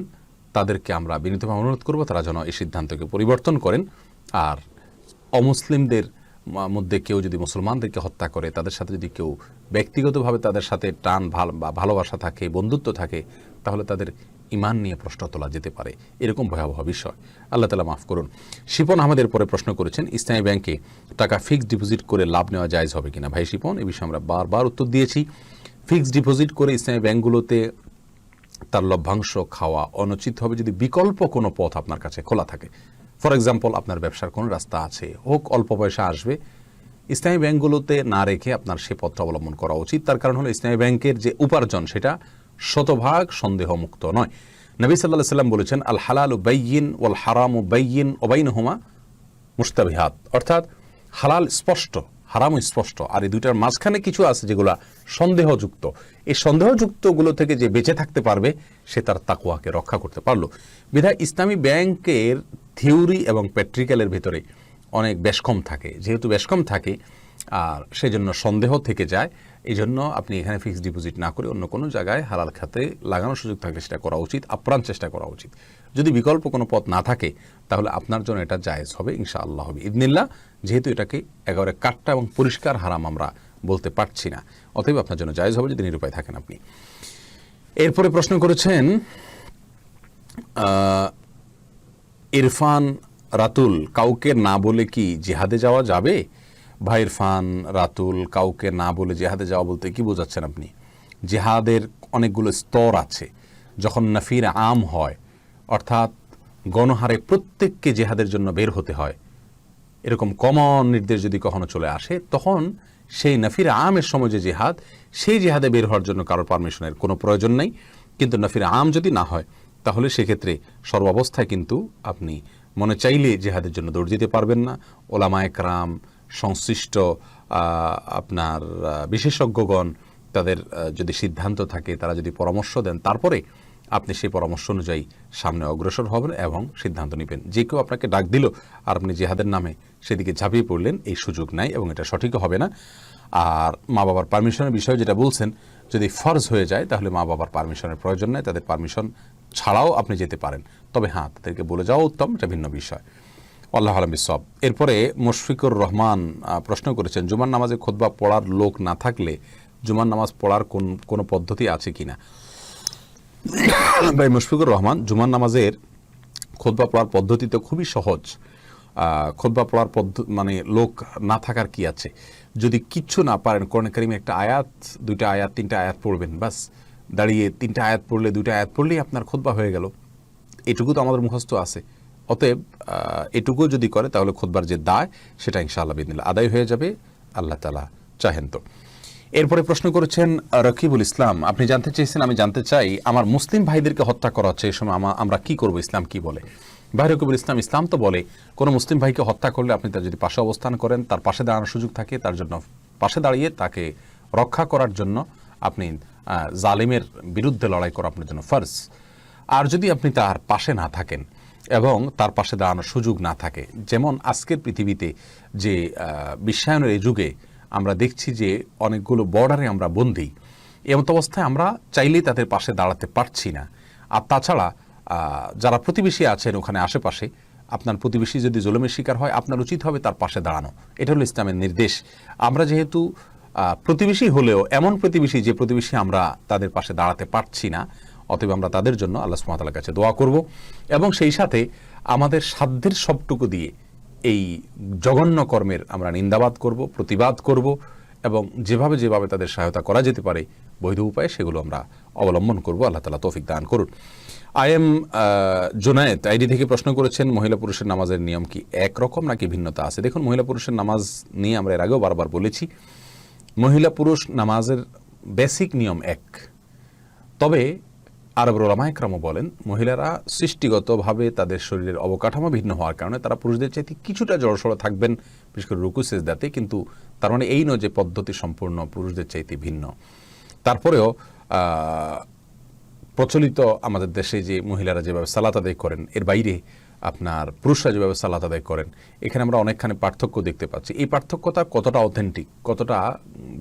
Speaker 1: তাদেরকে আমরা বিনীতভাবে অনুরোধ করব, তারা যেন এই সিদ্ধান্তকে পরিবর্তন করেন। আর অমুসলিমদের মধ্যে কেউ যদি মুসলমানদেরকে হত্যা করে, তাদের সাথে যদি কেউ ব্যক্তিগতভাবে তাদের সাথে টান ভালোবাসা থাকে, বন্ধুত্ব থাকে, তাহলে তাদের ইমান নিয়ে প্রশ্ন তোলা যেতে পারে। এরকম ভয়াবহ বিষয়, আল্লাহ তাআলা মাফ করুন। শিপন আমাদের পরে প্রশ্ন করেছেন, ইসলামী ব্যাংকে টাকা ফিক্সড ডিপোজিট করে লাভ নেওয়া জায়েজ হবে কিনা? ভাই শিপন, এই বিষয়ে আমরা বারবার উত্তর দিয়েছি। ফিক্সড ডিপোজিট করে ইসলামী ব্যাংকগুলোতে তার লভ্যাংশ খাওয়া অনুচিত হবে যদি বিকল্প কোনো পথ আপনার কাছে খোলা থাকে। ফর এক্সাম্পল, আপনার ব্যবসার কোনো রাস্তা আছে, হোক অল্প পয়সা আসবে, ইসলামী ব্যাংকগুলোতে না রেখে আপনার সে পথটা অবলম্বন করা উচিত। তার কারণ হলো, ইসলামী ব্যাংকের যে উপার্জন সেটা শতভাগ সন্দেহমুক্ত নয়। নবী সাল্লাল্লাহু আলাইহি ওয়াসাল্লাম বলেছেন, আল হালালু বাইয়িন ওয়াল হারামু বাইয়িন ওয়া বাইনহুমা মুশতাবিহাত, অর্থাৎ হালাল স্পষ্ট, হারামও স্পষ্ট, আর এই দুইটার মাঝখানে কিছু আছে যেগুলো সন্দেহযুক্ত। এই সন্দেহযুক্তগুলো থেকে যে বেঁচে থাকতে পারবে সে তার তাকওয়াকে রক্ষা করতে পারলো। বিধায় ইসলামী ব্যাংকের থিওরি এবং প্র্যাকটিক্যালের ভিতরে অনেক বেশকম থাকে। যেহেতু বেশকম থাকে আর সেজন্য সন্দেহ থেকে যায়, এই জন্য আপনি এখানে ফিক্সড ডিপোজিট না করে অন্য কোনো জায়গায় হালাল খাতে লাগানোর সুযোগ থাকলে সেটা করা উচিত, আপ্রাণ চেষ্টা করা উচিত। যদি বিকল্প কোনো পথ না থাকে তাহলে আপনার জন্য এটা জায়েজ হবে ইনশাআল্লাহ হবে ইদনিল্লাহ, যেহেতু এটাকে একেবারে কাট্টা এবং পরিষ্কার হারাম আমরা বলতে পারছি না, অতএব আপনার জন্য জায়েজ হবে যদি নিরুপায় থাকেন আপনি। এরপরে প্রশ্ন করেছেন ইরফান রাতুল, কাউকে না বলে কি জিহাদে যাওয়া যাবে? ভাই ইরফান রাতুল, কাউকে না বলে জিহাদে যাওয়া বলতে কি বোঝাচ্ছেন আপনি? জিহাদের অনেকগুলো স্তর আছে। যখন নাফির আম হয়, অর্থাৎ গণহারে প্রত্যেককে জিহাদের জন্য বের হতে হয়, এরকম কমন নির্দেশ যদি কখনো চলে আসে, তখন সেই নাফির আমের সময় যে জিহাদ, সেই জিহাদে বের হওয়ার জন্য কারোর পারমিশনের কোনো প্রয়োজন নেই। কিন্তু নাফির আম যদি না হয় তাহলে সেক্ষেত্রে সর্বাবস্থায় কিন্তু আপনি মনে চাইলে জিহাদের জন্য দৌড় দিতে পারবেন না। ওলামায়ে কেরাম, সংশ্লিষ্ট আপনার বিশেষজ্ঞগণ, তাদের যদি সিদ্ধান্ত থাকে, তারা যদি পরামর্শ দেন, তারপরে আপনি সেই পরামর্শ অনুযায়ী সামনে অগ্রসর হবেন এবং সিদ্ধান্ত নেবেন। যে কেউ আপনাকে ডাক দিল আর আপনি জিহাদের নামে সেদিকে ঝাঁপিয়ে পড়লেন, এই সুযোগ নাই এবং এটা সঠিকও হবে না। আর মা বাবার পারমিশনের বিষয়ে যেটা বলছেন, যদি ফরজ হয়ে যায় তাহলে মা বাবার পারমিশনের প্রয়োজন নেই, তাদের পারমিশন ছাড়াও আপনি যেতে পারেন। তবে হ্যাঁ, তাদেরকে বলে যাওয়া উত্তম, এটা ভিন্ন বিষয়। আল্লাহ আলম বিসওয়াব। এরপরে মুশফিকুর রহমান প্রশ্ন করেছেন, জুমার নামাজে খুতবা পড়ার লোক না থাকলে জুমার নামাজ পড়ার কোনো পদ্ধতি আছে কিনা? ভাই মুশফিকুর রহমান, জুমার নামাজের খুতবা পড়ার পদ্ধতি তো খুবই সহজ। খুতবা পড়ার মানে লোক না থাকার কি আছে? যদি কিচ্ছু না পারেন, কোরআন কারীমে একটা আয়াত, দুইটা আয়াত, তিনটা আয়াত পড়বেন, বাস দাঁড়িয়ে তিনটা আয়াত পড়লে, দুইটা আয়াত পড়লেই আপনার খুতবা হয়ে গেল। এটুকু তো আমাদের মুখস্থ আছে। অতএব এটুকু যদি করে তাহলে খুতবার যে দায় সেটা ইনশাআল্লাহ বিদিনিল্লাহ আদায় হয়ে যাবে, আল্লাহ তাআলা চাহেন তো। এরপরে প্রশ্ন করেছেন রকিবুল ইসলাম, আপনি জানতে চেয়েছেন, আমি জানতে চাই আমার মুসলিম ভাইদেরকে হত্যা করা হচ্ছে, এই সময় আমরা কি করব, ইসলাম কি বলে? ভাই রকিবুল ইসলাম, ইসলাম তো বলে কোনো মুসলিম ভাইকে হত্যা করলে আপনি তার যদি পাশে অবস্থান করেন, তার পাশে দাঁড়ানোর সুযোগ থাকে, তার জন্য পাশে দাঁড়িয়ে তাকে রক্ষা করার জন্য আপনি জালিমের বিরুদ্ধে লড়াই করা আপনার জন্য ফরজ। আর যদি আপনি তার পাশে না থাকেন এবং তার পাশে দাঁড়ানোর সুযোগ না থাকে, যেমন আজকের পৃথিবীতে যে বিশ্বায়নের এই যুগে আমরা দেখছি যে অনেকগুলো বর্ডারে আমরা বন্দী, এমত অবস্থায় আমরা চাইলেই তাদের পাশে দাঁড়াতে পারছি না। আর তাছাড়া যারা প্রতিবেশী আছেন ওখানে আশেপাশে, আপনার প্রতিবেশী যদি জুলুমের শিকার হয়, আপনার উচিত হবে তার পাশে দাঁড়ানো। এটা হলো ইসলামের নির্দেশ। আমরা যেহেতু প্রতিবেশী হলেও এমন প্রতিবেশী যে প্রতিবেশী আমরা তাদের পাশে দাঁড়াতে পারছি না, অতএব আমরা তাদের জন্য আল্লাহ সুবহানাহু ওয়া তাআলার কাছে দোয়া করব এবং সেই সাথে আমাদের সাধ্যের সবটুকু দিয়ে এই জঘন্য কর্মের আমরা নিন্দাবাদ করব, প্রতিবাদ করব এবং যেভাবে যেভাবে তাদের সহায়তা করা যেতে পারে বৈধ উপায়ে সেগুলো আমরা অবলম্বন করব। আল্লাহ তাআলা তৌফিক দান করুন। জুনায়েদ আইডি থেকে প্রশ্ন করেছেন, মহিলা পুরুষের নামাজের নিয়ম কি একরকম নাকি ভিন্নতা আছে? দেখুন, মহিলা পুরুষের নামাজ নিয়ে আমরা এর আগেও বারবার বলেছি, মহিলা পুরুষ নামাজের বেসিক নিয়ম এক। তবে আরব উলামায়ে কেরামও বলেন, মহিলারা সৃষ্টিগতভাবে তাদের শরীরের অবকাঠামো ভিন্ন হওয়ার কারণে তারা পুরুষদের চাইতে কিছুটা জড়সড় থাকবেন, বিশেষ করে রুকু সিজদাতে, কিন্তু তার মানে এই নয় যে পদ্ধতি সম্পূর্ণ পুরুষদের চাইতে ভিন্ন। তারপরেও প্রচলিত আমাদের দেশে যে মহিলারা যেভাবে সালাত আদায় করেন, এর বাইরে আপনার পুরুষরা যেভাবে সালাত আদায় করেন, এখানে আমরা অনেকখানি পার্থক্য দেখতে পাচ্ছি। এই পার্থক্যটা কতটা অথেন্টিক, কতটা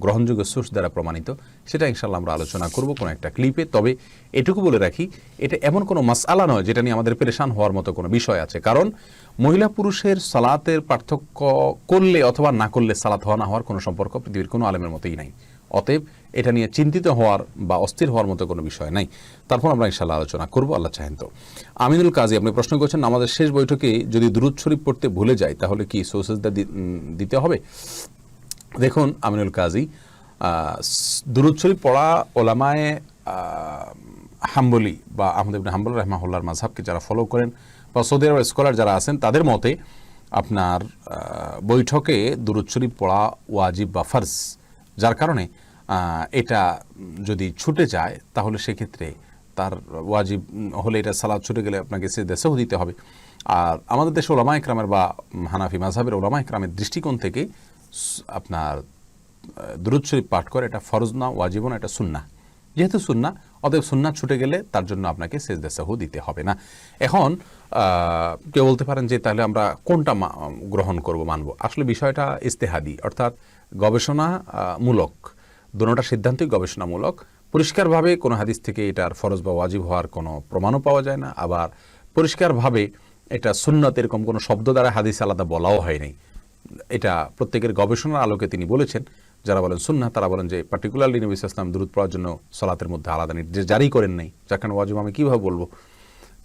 Speaker 1: গ্রহণযোগ্য সোর্স দ্বারা প্রমাণিত, সেটা ইনশাআল্লাহ আমরা আলোচনা করব কোনো একটা ক্লিপে। তবে এটুকু বলে রাখি, এটা এমন কোনো মাসআলা নয় যেটা নিয়ে আমাদের পেরেশান হওয়ার মতো কোনো বিষয় আছে। কারণ মহিলা পুরুষের সালাতের পার্থক্য করলে অথবা না করলে সালাত হওয়া না হওয়ার কোনো সম্পর্ক পৃথিবীর কোনো আলেমের মতোই নাই। অতএব এটা নিয়ে চিন্তিত হওয়ার বা অস্থির হওয়ার মতো কোনো বিষয় নাই। তারপর আমরা ইনশাআল্লাহ আলোচনা করব, আল্লাহ চাহেন তো। আমিনুল কাজী, আপনি প্রশ্ন করছেন, আমাদের শেষ বৈঠকে যদি দুরূদ শরীফ পড়তে ভুলে যায় তাহলে কি সুজদা দিতে হবে? দেখুন আমিনুল কাজী, দুরূদ শরীফ পড়া ওলামায়ে হাম্বলি বা আহমদ ইবনে হাম্বল রাহিমাহুল্লাহর মাযহাবকে যারা ফলো করেন বা সৌদি আরবের স্কলার যারা আছেন, তাদের মতে আপনার বৈঠকে দুরূদ শরীফ পড়া ওয়াজিব বা ফরজ, যার কারণে এটা যদি ছুটে যায় তাহলে সেক্ষেত্রে তার ওয়াজিব হলে এটা সালাত ছুটে গেলে আপনাকে সিজদা সাহু দিতে হবে। আর আমাদের দেশে ওলামায়ে কেরামের বা হানাফি মাযহাবের ওলামায়ে কেরামের দৃষ্টিকোণ থেকে আপনার দুরূদ শরীফ পাঠ করে এটা ফরজ না, ওয়াজিব না, এটা সুন্নাহ। যেহেতু সুন্নাহ, অতএব সুন্নাহ ছুটে গেলে তার জন্য আপনাকে সিজদা সাহু দিতে হবে না। এখন কেউ বলতে পারেন যে তাহলে আমরা কোনটা গ্রহণ করব, মানব? আসলে বিষয়টা ইজতিহাদি, অর্থাৎ গবেষণামূলক। দুটোটা সিদ্ধান্তই গবেষণামূলক। পরিষ্কারভাবে কোনো হাদিস থেকে এটার ফরজ বা ওয়াজিব হওয়ার কোনো প্রমাণও পাওয়া যায় না, আবার পরিষ্কারভাবে এটা সুন্নাত এরকম কোনো শব্দ দ্বারা হাদিস আলাদা বলাও হয়নি। এটা প্রত্যেকের গবেষণার আলোকে তিনি বলেছেন। যারা বলেন সুন্নাহ তারা বলেন যে পার্টিকুলারলি নবী সাল্লাল্লাহু আলাইহি ওয়াসাল্লাম দুরূদ পড়ার জন্য সালাতের মধ্যে আলাদা নির্দেশ জারি করেন নাই, যার কারণে ওয়াজিব আমি কীভাবে বলবো?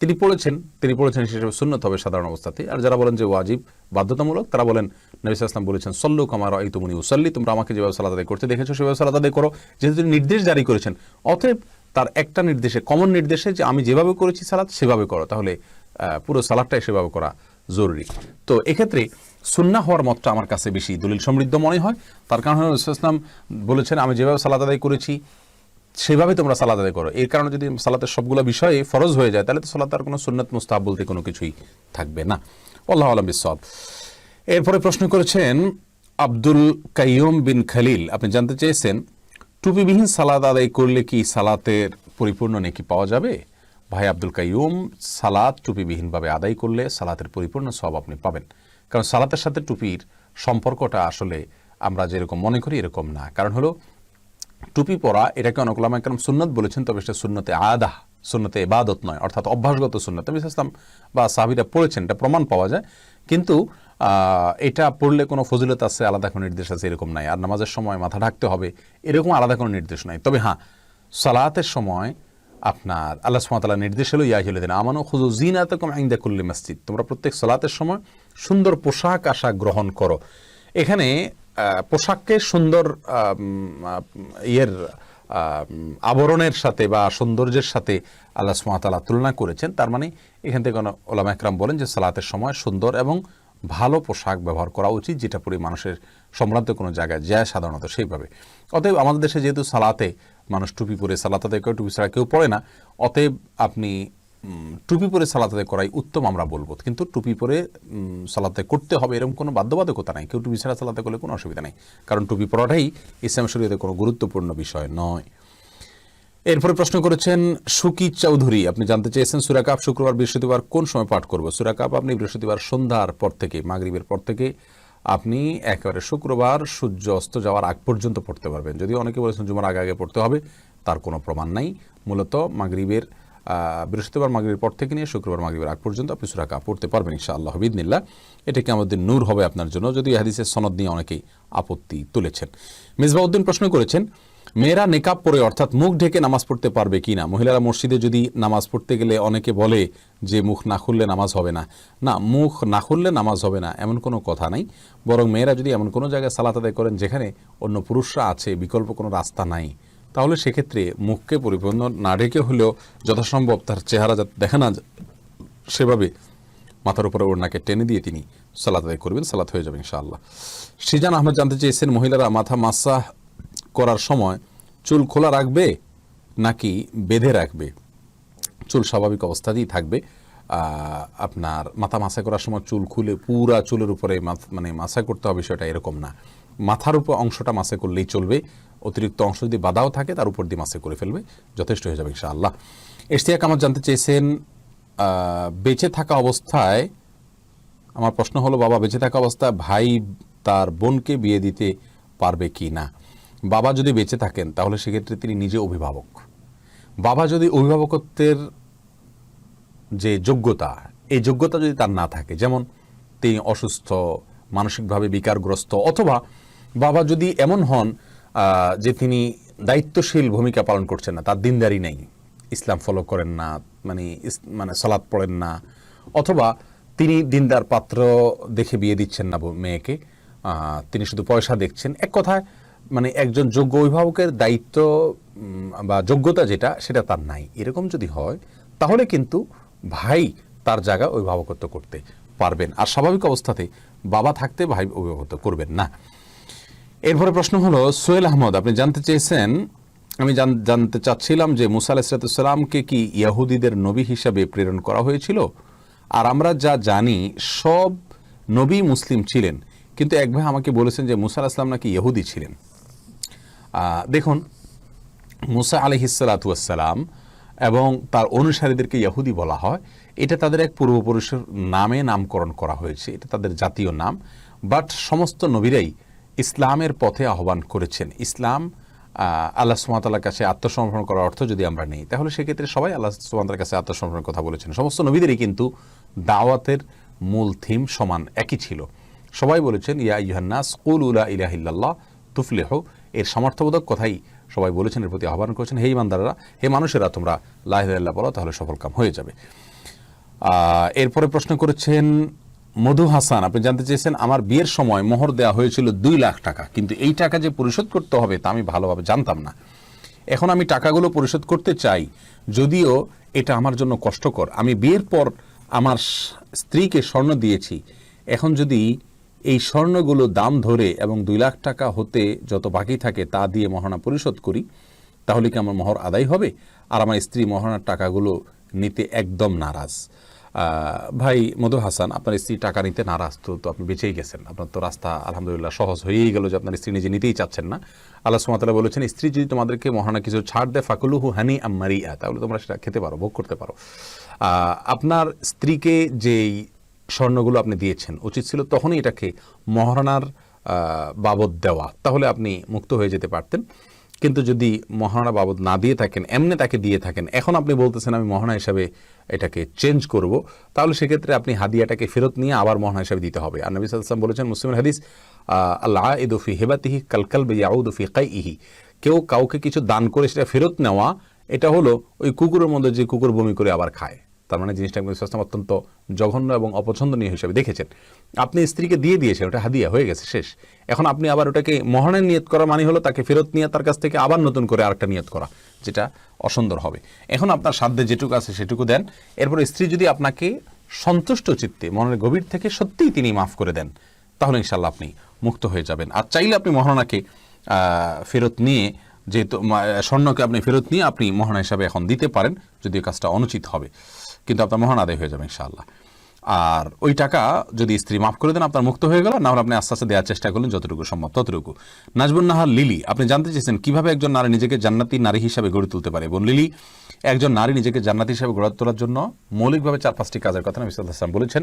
Speaker 1: তিনি পড়েছেন সেসব সুন্নাত হবে সাধারণ অবস্থাতে। আর যারা বলেন যে ওয়াজিব বাধ্যতামূলক, তারা বলেন নবী সাল্লাল্লাহু আলাইহি ওয়াসাল্লাম বলেছেন সল্লু কামা রাআইতুমুনি উসাল্লি, তোমরা আমাকে যেভাবে সালাত আদায় করতে দেখেছো সেভাবে সালাত আদায় করো। যেহেতু তিনি নির্দেশ জারি করেছেন, অতএব তার একটা নির্দেশে, কমন নির্দেশে যে আমি যেভাবে করেছি সালাত সেভাবে করো, তাহলে পুরো সালাতটাই সেভাবে করা জরুরি। তো এক্ষেত্রে সুন্নাহ হওয়ার মতটা আমার কাছে বেশি দলিল সমৃদ্ধ মনে হয়। তার কারণ রাসূল সাল্লাল্লাহু আলাইহি ওয়াসাল্লাম বলেছেন আমি যেভাবে সালাত আদায় করেছি সেভাবে তোমরা সালাত আদায় করো। এর কারণে যদি সালাতের সবগুলো বিষয়ে ফরজ হয়ে যায় তাহলে তো সালাত আর কোনো সুন্নাত মুস্তাহাব বলতে কোনো কিছুই থাকবে না। আল্লাহু আ'লাম বিসওয়াব। এরপরে প্রশ্ন করেছেন আব্দুল কাইয়ুম বিন খালিল, আপনি জানতে চেয়েছেন টুপিবিহীন সালাত আদায় করলে কি সালাতের পরিপূর্ণ নেকি পাওয়া যাবে? ভাই আব্দুল কাইয়ুম, সালাত টুপিবিহীনভাবে আদায় করলে সালাতের পরিপূর্ণ সওয়াব আপনি পাবেন। কারণ সালাতের সাথে টুপির সম্পর্কটা আসলে আমরা যেরকম মনে করি এরকম না। কারণ হলো টুপি পরা এটাকে অনেক উলামা কেরাম সুন্নত বলেছেন, তবে সেটা সুন্নতে আদা, সুন্নতে ইবাদত নয়, অর্থাৎ অভ্যাসগত সুন্নত। নবী সাল্লাল্লাহু আলাইহি ওয়াসাল্লাম বা সাহাবীরা পড়েছেন, এটা প্রমাণ পাওয়া যায়, কিন্তু এটা পড়লে কোনো ফজিলত আছে, আলাদা কোনো নির্দেশ আছে এরকম নাই। আর নামাজের সময় মাথা ঢাকতে হবে এরকম আলাদা কোনো নির্দেশ নাই। তবে হ্যাঁ, সালাতের সময় আপনার আল্লাহ সুবহানাহু ওয়া তাআলা নির্দেশ হলো ইয়া আইয়ুহাল্লাযীনা আমানু খুযু যিনাতাকুম ইনদা কুল্লি মসজিদ, তোমরা প্রত্যেক সালাতের সময় সুন্দর পোশাক আশাক গ্রহণ করো। এখানে পোশাককে সুন্দর আবরণের সাথে বা সৌন্দর্যের সাথে আল্লাহ সুবহানাহু ওয়া তাআলা তুলনা করেছেন। তার মানে এখান থেকে উলামা একরাম বলেন যে সালাতের সময় সুন্দর এবং ভালো পোশাক ব্যবহার করা উচিত, যেটা পরে মানুষের সম্ভ্রান্ত কোনো জায়গায় যায় সাধারণত সেইভাবে। অতএব আমাদের দেশে যেহেতু সালাতে মানুষ টুপি পরে সালাত আদায় করে, টুপি ছাড়া কেউ পড়ে না, অতএব আপনি টুপি পরে সালাত আদায় করাই উত্তম আমরা বলবো। কিন্তু টুপি পরে সালাতে করতে হবে এরকম কোনো বাধ্যবাধকতা নাই। কেউ টুপি ছাড়া সালাতে করলে কোনো অসুবিধা নেই, কারণ টুপি পরাটাই ইসলাম শরীয়তে কোনো গুরুত্বপূর্ণ বিষয় নয়। এরপরে প্রশ্ন করেছেন সুকি চৌধুরী, আপনি জানতে চেয়েছেন সূরা কাহফ শুক্রবার বৃহস্পতিবার কোন সময় পাঠ করব। সূরা কাহফ আপনি বৃহস্পতিবার সন্ধ্যার পর থেকে, মাগরিবের পর থেকে আপনি একেবারে শুক্রবার সূর্য অস্ত যাওয়ার আগ পর্যন্ত পড়তে পারবেন। যদিও অনেকে বলেছেন জুমার আগে আগে পড়তে হবে, তার কোনো প্রমাণ নাই। মূলত মাগরিবের বৃহস্পতিবার মাগরিবের পর থেকে নিয়ে শুক্রবার মাগরিবের আগ পর্যন্ত আপনি সূরা কাহফ পড়তে পারবেন ইনশাআল্লাহ বিইذনিল্লাহ। এটা কি আমাদের নূর হবে আপনার জন্য, যদি হাদিসের সনদ নিয়ে অনেকেই আপত্তি তুলেছেন। মিসবাউদ্দিন প্রশ্ন করেছেন মেয়েরা নেকাব পরে অর্থাৎ মুখ ঢেকে নামাজ পড়তে পারবে কি না। মহিলারা মসজিদে যদি নামাজ পড়তে গেলে অনেকে বলে যে মুখ না খুললে নামাজ হবে না। না, মুখ না খুললে নামাজ হবে না এমন কোনো কথা নাই। বরং মেয়েরা যদি এমন কোনো জায়গায় সালাত আদায় করেন যেখানে অন্য পুরুষরা আছে, বিকল্প কোনো রাস্তা নাই, তাহলে সেক্ষেত্রে মুখকে পরিপূর্ণ না ঢেকে হলেও যথাসম্ভব তার চেহারা যাতে দেখা না সেভাবে মাথার উপরে ওড়নাকে টেনে দিয়ে তিনি সালাত আদায় করবেন, সালাত হয়ে যাবে ইনশাআল্লাহ। সিজান আহমেদ জানতে চেয়েছেন মহিলারা মাথা মাসাহ করার সময় চুল খোলা রাখবে নাকি বেঁধে রাখবে। চুল স্বাভাবিক অবস্থাতেই থাকবে। আপনার মাথা মাসা করার সময় চুল খুলে পুরা চুলের উপরে মানে মাসা করতে হবে বিষয়টা এরকম না। মাথার উপর অংশটা মাসা করলেই চলবে, অতিরিক্ত অংশ যদি বাধাও থাকে তার উপর দিয়ে মাসা করে ফেলবে, যথেষ্ট হয়ে যাবে ইনশাআল্লাহ। ইশতিয়াক আমার জানতে চেয়েছেন বেঁচে থাকা অবস্থায়, আমার প্রশ্ন হলো বাবা বেঁচে থাকা অবস্থায় ভাই তার বোনকে বিয়ে দিতে পারবে কি না। বাবা যদি বেঁচে থাকেন তাহলে সেক্ষেত্রে তিনি নিজে অভিভাবক। বাবা যদি অভিভাবকত্বের যে যোগ্যতা, এই যোগ্যতা যদি তার না থাকে, যেমন তিনি অসুস্থ, মানসিকভাবে বিকারগ্রস্ত, অথবা বাবা যদি এমন হন যে তিনি দায়িত্বশীল ভূমিকা পালন করছেন না, তার দিনদারি নেই, ইসলাম ফলো করেন না, মানে সালাত পড়েন না, অথবা তিনি দিনদার পাত্র দেখে বিয়ে দিচ্ছেন না মেয়েকে, তিনি শুধু পয়সা দেখছেন, এক কথায় মানে একজন যোগ্য অভিভাবকের দায়িত্ব বা যোগ্যতা যেটা সেটা তার নাই, এরকম যদি হয় তাহলে কিন্তু ভাই তার জায়গায় অভিভাবকত্ব করতে পারবেন। আর স্বাভাবিক অবস্থাতে বাবা থাকতে ভাই অভিভাবকত্ব করবেন না। এরপরে প্রশ্ন হলো সোহেল আহমদ, আপনি জানতে চেয়েছেন, আমি জানতে চাচ্ছিলাম যে মুসা আলাইহিস সালামকে কি ইহুদিদের নবী হিসাবে প্রেরণ করা হয়েছিল। আর আমরা যা জানি সব নবী মুসলিম ছিলেন, কিন্তু এক ভাই আমাকে বলেছেন যে মুসা আলাইহিস সালাম নাকি ইহুদি ছিলেন। দেখুন, মুসা আলাইহিস সালাম এবং তার অনুসারীদেরকে ইহুদি বলা হয়, এটা তাদের এক পূর্বপুরুষের নামে নামকরণ করা হয়েছে, এটা তাদের জাতীয় নাম। বাট সমস্ত নবীরাই ইসলামের পথে আহ্বান করেছেন। ইসলাম আল্লাহ সুবহানাহু ওয়া তাআলার কাছে আত্মসমর্পণ করার অর্থ যদি আমরা নেই, তাহলে সেক্ষেত্রে সবাই আল্লাহ সুবহানাহু ওয়া তাআলার কাছে আত্মসমর্পণের কথা বলেছেন। সমস্ত নবীদেরই কিন্তু দাওয়াতের মূল থিম সমান একই ছিল। সবাই বলেছেন ইয়া আইয়ুহান নাস কুলু লা ইলাহা ইল্লাল্লাহ তুফলিহু, এর সমর্থবোধক কথাই সবাই বলেছেন, এর প্রতি আহ্বান করেছেন, হে ইমানদাররা, হে মানুষেরা, তোমরা লা ইলাহা ইল্লাল্লাহ বলো, তাহলে সফলকাম হয়ে যাবে। এরপরে প্রশ্ন করেছেন মধু হাসান, আপনি জানতে চেয়েছেন আমার বিয়ের সময় মোহর দেওয়া হয়েছিল 2 লাখ টাকা, কিন্তু এই টাকা যে পরিশোধ করতে হবে তা আমি ভালোভাবে জানতাম না। এখন আমি টাকাগুলো পরিশোধ করতে চাই, যদিও এটা আমার জন্য কষ্টকর। আমি বিয়ের পর আমার স্ত্রীকে স্বর্ণ দিয়েছি, এখন যদি এই স্বর্ণগুলো দাম ধরে এবং 2 লাখ টাকা হতে যত বাকি থাকে তা দিয়ে মহারণা পরিশোধ করি, তাহলে কি আমার মোহর আদায় হবে? আর আমার স্ত্রী মহারণার টাকাগুলো নিতে একদম নারাজ। ভাই মধু হাসান, আপনার স্ত্রী টাকা নিতে নারাজ, তো আপনি বেঁচেই গেছেন, আপনার তো রাস্তা আলহামদুলিল্লাহ সহজ হয়েই গেল যে আপনার স্ত্রী নিজে নিতেই চাচ্ছেন না। আল্লাহ সুবহানাহু ওয়া তাআলা বলেছেন, স্ত্রী যদি তোমাদেরকে মহানা কিছু ছাড় দেয় ফাকুলুহু হানি আম্মারিয়া, তাহলে তোমরা সেটা খেতে পারো, ভোগ করতে পারো। আপনার স্ত্রীকে যেই স্বর্ণগুলো আপনি দিয়েছেন, উচিত ছিল তখনই এটাকে মহারণার বাবদ দেওয়া, তাহলে আপনি মুক্ত হয়ে যেতে পারতেন। কিন্তু যদি মহারণা বাবদ না দিয়ে থাকেন, এমনি তাকে দিয়ে থাকেন, এখন আপনি বলতেছেন আমি মহারণা হিসাবে এটাকে চেঞ্জ করব, তাহলে সেক্ষেত্রে আপনি হাদিয়াটাকে ফেরত নিয়ে আবার মহারণা হিসাবে দিতে হবে। আর নবী সাল্লাল্লাহু আলাইহি ওয়াসাল্লাম বলেছেন, মুসলিমের হাদিস, আল্লাহ ইদু ফি হিবাতিহি কালকালবি ইয়াউদু ফি কাইহি, কেউ কাউকে কিছু দান করে সেটা ফেরত নেওয়া, এটা হলো ওই কুকুরের মধ্যে যে কুকুর বমি করে আবার খায়। তার মানে জিনিসটা অত্যন্ত জঘন্য এবং অপছন্দনীয় হিসেবে দেখেছেন। আপনি স্ত্রীকে দিয়ে দিয়েছেন, ওটা হাদিয়া হয়ে গেছে, শেষ। এখন আপনি আবার ওটাকে মহারণের নিয়ত করা মানে হলো তাকে ফেরত নিয়ে তার কাছ থেকে আবার নতুন করে আরেকটা নিয়ত করা, যেটা অসুন্দর হবে। এখন আপনার সাধ্যে যেটুকু আছে সেটুকু দেন। এরপরে স্ত্রী যদি আপনাকে সন্তুষ্ট চিত্তে মনের গভীর থেকে সত্যিই তিনি মাফ করে দেন, তাহলে ইনশাল্লাহ আপনি মুক্ত হয়ে যাবেন। আর চাইলে আপনি মহারণাকে ফেরত নিয়ে, যেহেতু স্বর্ণকে আপনি ফেরত নিয়ে আপনি মহারণা হিসাবে এখন দিতে পারেন, যদিও কাজটা অনুচিত হবে, কিন্তু আপনার মহারণা আদায় হয়ে যাবে ইনশাআল্লাহ। আর ওই টাকা যদি স্ত্রী মাফ করে দেন, আপনার মুক্ত হয়ে গেল, না হলে আপনি আস্তে আস্তে দেওয়ার চেষ্টা করলেন যতটুকু সম্ভব ততটুকু। নাজবুন নাহার লিলি, আপনি জানতে চেয়েছেন কিভাবে একজন নারী নিজেকে জান্নাতি নারী হিসাবে গড়ে তুলতে পারে। বোন লিলি, একজন নারী নিজেকে জান্নাতি হিসাবে গড়ে তোলার জন্য মৌলিকভাবে 4-5টি কাজের কথা নবী সাল্লাল্লাহু আলাইহি ওয়াসাল্লাম বলেছেন।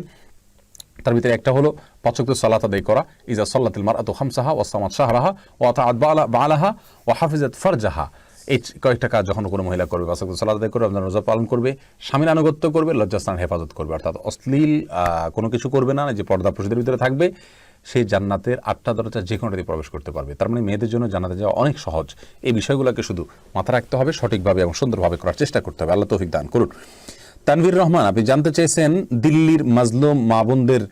Speaker 1: তার ভিতরে একটা হলো 5 ওয়াক্ত সালাত আদায় করা, ইজা সাল্লাতিল মারআতু খামসাহা ওয়া সামাত শাহরাহা ওয়া আতাআত বালাহা ওয়া হাফিজাত ফারজাহা। এই কয়েকটা কাজ যখন কোনো মহিলা করবে, 5 ওয়াক্ত সালাত আদায় করবে, রমজান রোজা পালন করবে, স্বামীর আনুগত্য করবে, লজ্জাস্থানের হেফাজত করবে, অর্থাৎ অশ্লীল কোনো কিছু করবে না, যে পর্দা প্রশিদের ভিতরে থাকবে, সেই জান্নাতের 8টা দরজা যে কোনোটাতে প্রবেশ করতে পারবে। তার মানে মেয়েদের জন্য জান্নাতে যাওয়া অনেক সহজ। এই বিষয়গুলোকে শুধু মাথা রাখতে হবে, সঠিকভাবে এবং সুন্দরভাবে করার চেষ্টা করতে হবে। আল্লাহ তৌফিক দান করুন। তানভীর রহমান, আপনি জানতে চেয়েছেন দিল্লির মাজলুম মা বোনদের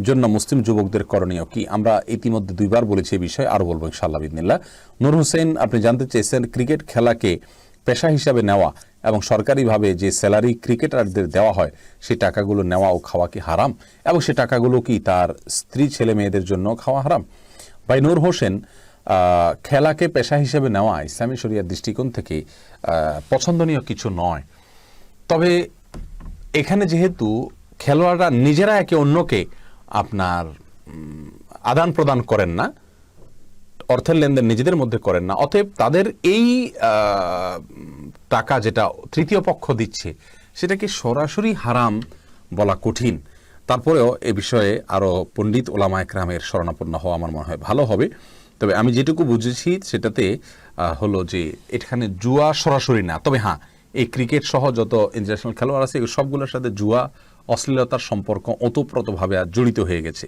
Speaker 1: জন্য মুসলিম যুবকদের করণীয় কি। আমরা ইতিমধ্যে 2বার বলেছি এই বিষয়ে, আরও বলবো ইনশাআল্লাহ বিদিনিল্লাহ। নূর হোসেন, আপনি জানতে চেয়েছেন ক্রিকেট খেলাকে পেশা হিসাবে নেওয়া এবং সরকারিভাবে যে স্যালারি ক্রিকেটারদের দেওয়া হয়, সেই টাকাগুলো নেওয়া ও খাওয়া কি হারাম, এবং সে টাকাগুলো কি তার স্ত্রী ছেলে মেয়েদের জন্য খাওয়া হারাম। ভাই নূর হোসেন, খেলাকে পেশা হিসেবে নেওয়া ইসলামী শরিয়ার দৃষ্টিকোণ থেকে পছন্দনীয় কিছু নয়। তবে এখানে যেহেতু খেলোয়াড়রা নিজেরা একে অন্যকে আপনার আদান প্রদান করেন না, অর্থের লেনদেন নিজেদের মধ্যে করেন না, অতএব তাদের এই টাকা যেটা তৃতীয় পক্ষ দিচ্ছে সেটাকে সরাসরি হারাম বলা কঠিন। তারপরেও এ বিষয়ে আরও পণ্ডিত ওলামা একরামের শরণাপন্ন হওয়া আমার মনে হয় ভালো হবে। তবে আমি যেটুকু বুঝেছি সেটাতে হলো যে এখানে জুয়া সরাসরি না, তবে হ্যাঁ, এই ক্রিকেট সহ যত ইন্টারন্যাশনাল খেলোয়াড় আছে সবগুলোর সাথে জুয়া, অশ্লীলতার সম্পর্ক ওতপ্রোতভাবে জড়িত হয়ে গেছে।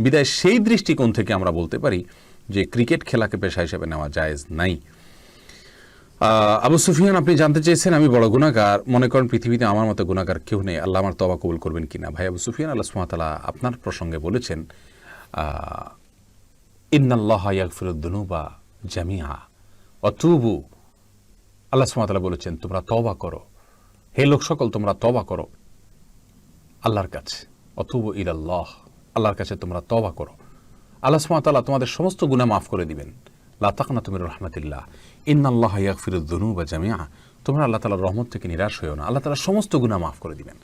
Speaker 1: বিদায় সেই দৃষ্টিকোণ থেকে আমরা বলতে পারি যে ক্রিকেট খেলাকে পেশা হিসেবে নেওয়া জায়েজ নাই। আবু সুফিয়ান, আপনি জানতে চেয়েছেন আমি বড় গুনাহগার, মনে করেন পৃথিবীতে আমার মতো গুনাহগার কেউ নেই, আল্লাহ আমার তওবা কবুল করবেন কিনা। ভাই আবু সুফিয়ান, আল্লাহ সুবহানাহু ওয়া তাআলা আপনার প্রসঙ্গে বলেছেন ইন্নাল্লাহা ইয়াগফিরুদ যুনুবা জামিআ ওয়া তুবু। আল্লাহ সুবহানাহু ওয়া তাআলা বলেছেন তোমরা তওবা করো, হে লোক সকল তোমরা তওবা করো আল্লাহর কাছে, অতুবু ইলাল্লাহ, আল্লাহর কাছে তোমরা তওবা করো, আল্লাহ সুবহানাহু ওয়া তাআলা তোমাদের সমস্ত গুনাহ মাফ করে দিবেন। লা তাকনাতু মির রাহমাতিল্লাহ, ইন্নাল্লাহা ইয়াগফিরুয যুনুবা জামিআ, তোমরা আল্লাহ তাআলার রহমত থেকে নিরাশ হইও না, আল্লাহ তাআলা সমস্ত গুনাহ মাফ করে দিবেন।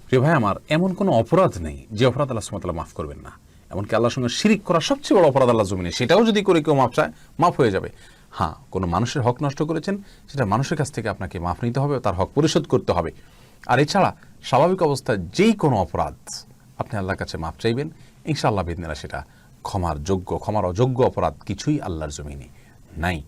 Speaker 1: প্রিয় ভাই আমার, এমন কোনো অপরাধ নেই যে অপরাধ আল্লাহ সুবহানাহু ওয়া তাআলা মাফ করবেন না। এমনকি আল্লাহর সঙ্গে শিরিক করা সবচেয়ে বড় অপরাধ আল্লাহর জমিনে, সেটাও যদি করে কেউ মাফ চায় মাফ হয়ে যাবে। হ্যাঁ, কোনো মানুষের হক নষ্ট করেছেন, সেটা মানুষের কাছ থেকে আপনাকে মাফ নিতে হবে, তার হক পরিশোধ করতে হবে। আর এছাড়া স্বাভাবিক অবস্থায় যেই কোনো অপরাধ আপনি আল্লাহর কাছে মাফ চাইবেন, ইনশাআল্লাহ বিদিনিল্লাহ সেটা ক্ষমার যোগ্য। ক্ষমার অযোগ্য অপরাধ কিছুই আল্লাহর জমিনে নাই।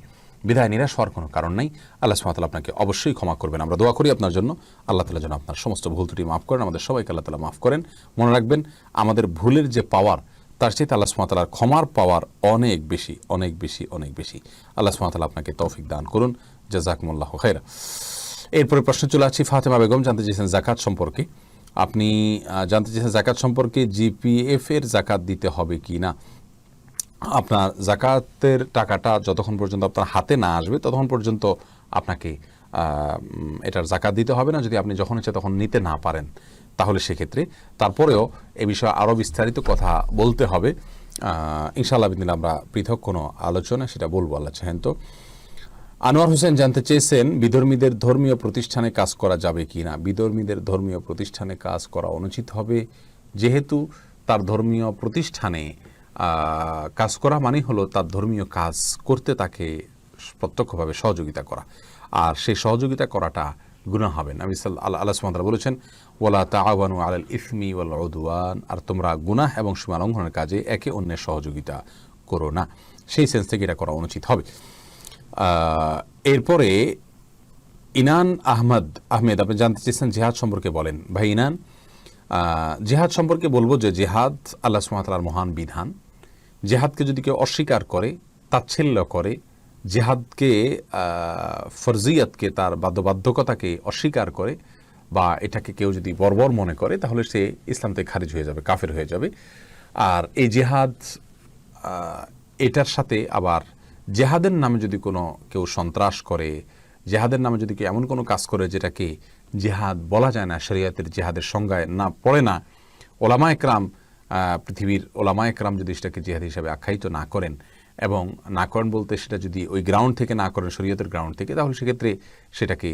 Speaker 1: বিদায় নিরাশ হওয়ার কোনো কারণ নাই। আল্লাহ সুবহানাহু ওয়া তাআলা আপনাকে অবশ্যই ক্ষমা করবেন। আমরা দোয়া করি আপনার জন্য, আল্লাহ তাআলা যেন আপনার সমস্ত ভুল ত্রুটি মাফ করেন, আমাদের সবাইকে আল্লাহ তাআলা মাফ করেন। মনে রাখবেন, আমাদের ভুলের যে পাওয়ার, তার চেয়ে আল্লাহ সুবহানাহু ওয়া তাআলার ক্ষমার পাওয়ার অনেক বেশি, অনেক বেশি, অনেক বেশি। আল্লাহ সুবহানাহু ওয়া তাআলা আপনাকে তৌফিক দান করুন। জাযাকুমুল্লাহু খায়রা। এরপরে প্রশ্ন চলে আসছি ফাতেমা বেগম, জানতে চেয়েছেন জাকাত সম্পর্কে। আপনি জানতে চেয়েছেন জাকাত সম্পর্কে, জিপিএফ এর জাকাত দিতে হবে কি না। আপনার জাকাতের টাকাটা যতক্ষণ পর্যন্ত আপনার হাতে না আসবে ততক্ষণ পর্যন্ত আপনাকে এটার জাকাত দিতে হবে না। যদি আপনি যখন ইচ্ছে তখন নিতে না পারেন তাহলে সেক্ষেত্রে, তারপরেও এ বিষয়ে আরও বিস্তারিত কথা বলতে হবে ইনশাআল্লাহ বিদিন। আমরা পৃথক কোনো আলোচনা সেটা বলবো আল্লাহ চাহেন তো। আনোয়ার হোসেন জানতে চেয়েছেন বিধর্মীদের ধর্মীয় প্রতিষ্ঠানে কাজ করা যাবে কি না। বিধর্মীদের ধর্মীয় প্রতিষ্ঠানে কাজ করা অনুচিত হবে, যেহেতু তার ধর্মীয় প্রতিষ্ঠানে কাজ করা মানে হলো তার ধর্মীয় কাজ করতে তাকে প্রত্যক্ষভাবে সহযোগিতা করা, আর সেই সহযোগিতা করাটা গুনাহ হবে না। নবী আল্লাহ সুবহানাহু ওয়া তাআলা বলেছেন ওয়ালা তাআওয়ানু আলাল ইসমি ওয়াল উদওয়ান, আর তোমরা গুনাহ এবং সীমা লঙ্ঘনের কাজে একে অন্যের সহযোগিতা করো না। সেই সেন্স থেকে এটা করা অনুচিত হবে। এরপরে ইনান আহমেদ আপনি জানতে চেয়েছেন জিহাদ সম্পর্কে বলেন। ভাই ইনান, জিহাদ সম্পর্কে বলবো যে জিহাদ আল্লাহ সুবহানাহু ওয়া তাআলার মহান বিধান। জিহাদকে যদি কেউ অস্বীকার করে, তাচ্ছিল্য করে, জিহাদকে ফরজিয়াতকে তার বাধ্যবাধকতাকে অস্বীকার করে, বা এটাকে কেউ যদি বর্বর মনে করে, তাহলে সে ইসলাম থেকে খারিজ হয়ে যাবে, কাফের হয়ে যাবে। আর এই জিহাদ এটার সাথে আবার জেহাদের নামে যদি কোনো কেউ সন্ত্রাস করে, জেহাদের নামে যদি কেউ এমন কোনো কাজ করে যেটাকে জেহাদ বলা যায় না, শরীয়তের জেহাদের সংজ্ঞায় না পড়ে না, ওলামায়ে কেরাম পৃথিবীর ওলামায়ে কেরাম যদি সেটাকে জেহাদ হিসাবে আখ্যায়িত না করেন, এবং না করেন বলতে সেটা যদি ওই গ্রাউন্ড থেকে না করেন, শরীয়তের গ্রাউন্ড থেকে, তাহলে সেক্ষেত্রে সেটাকে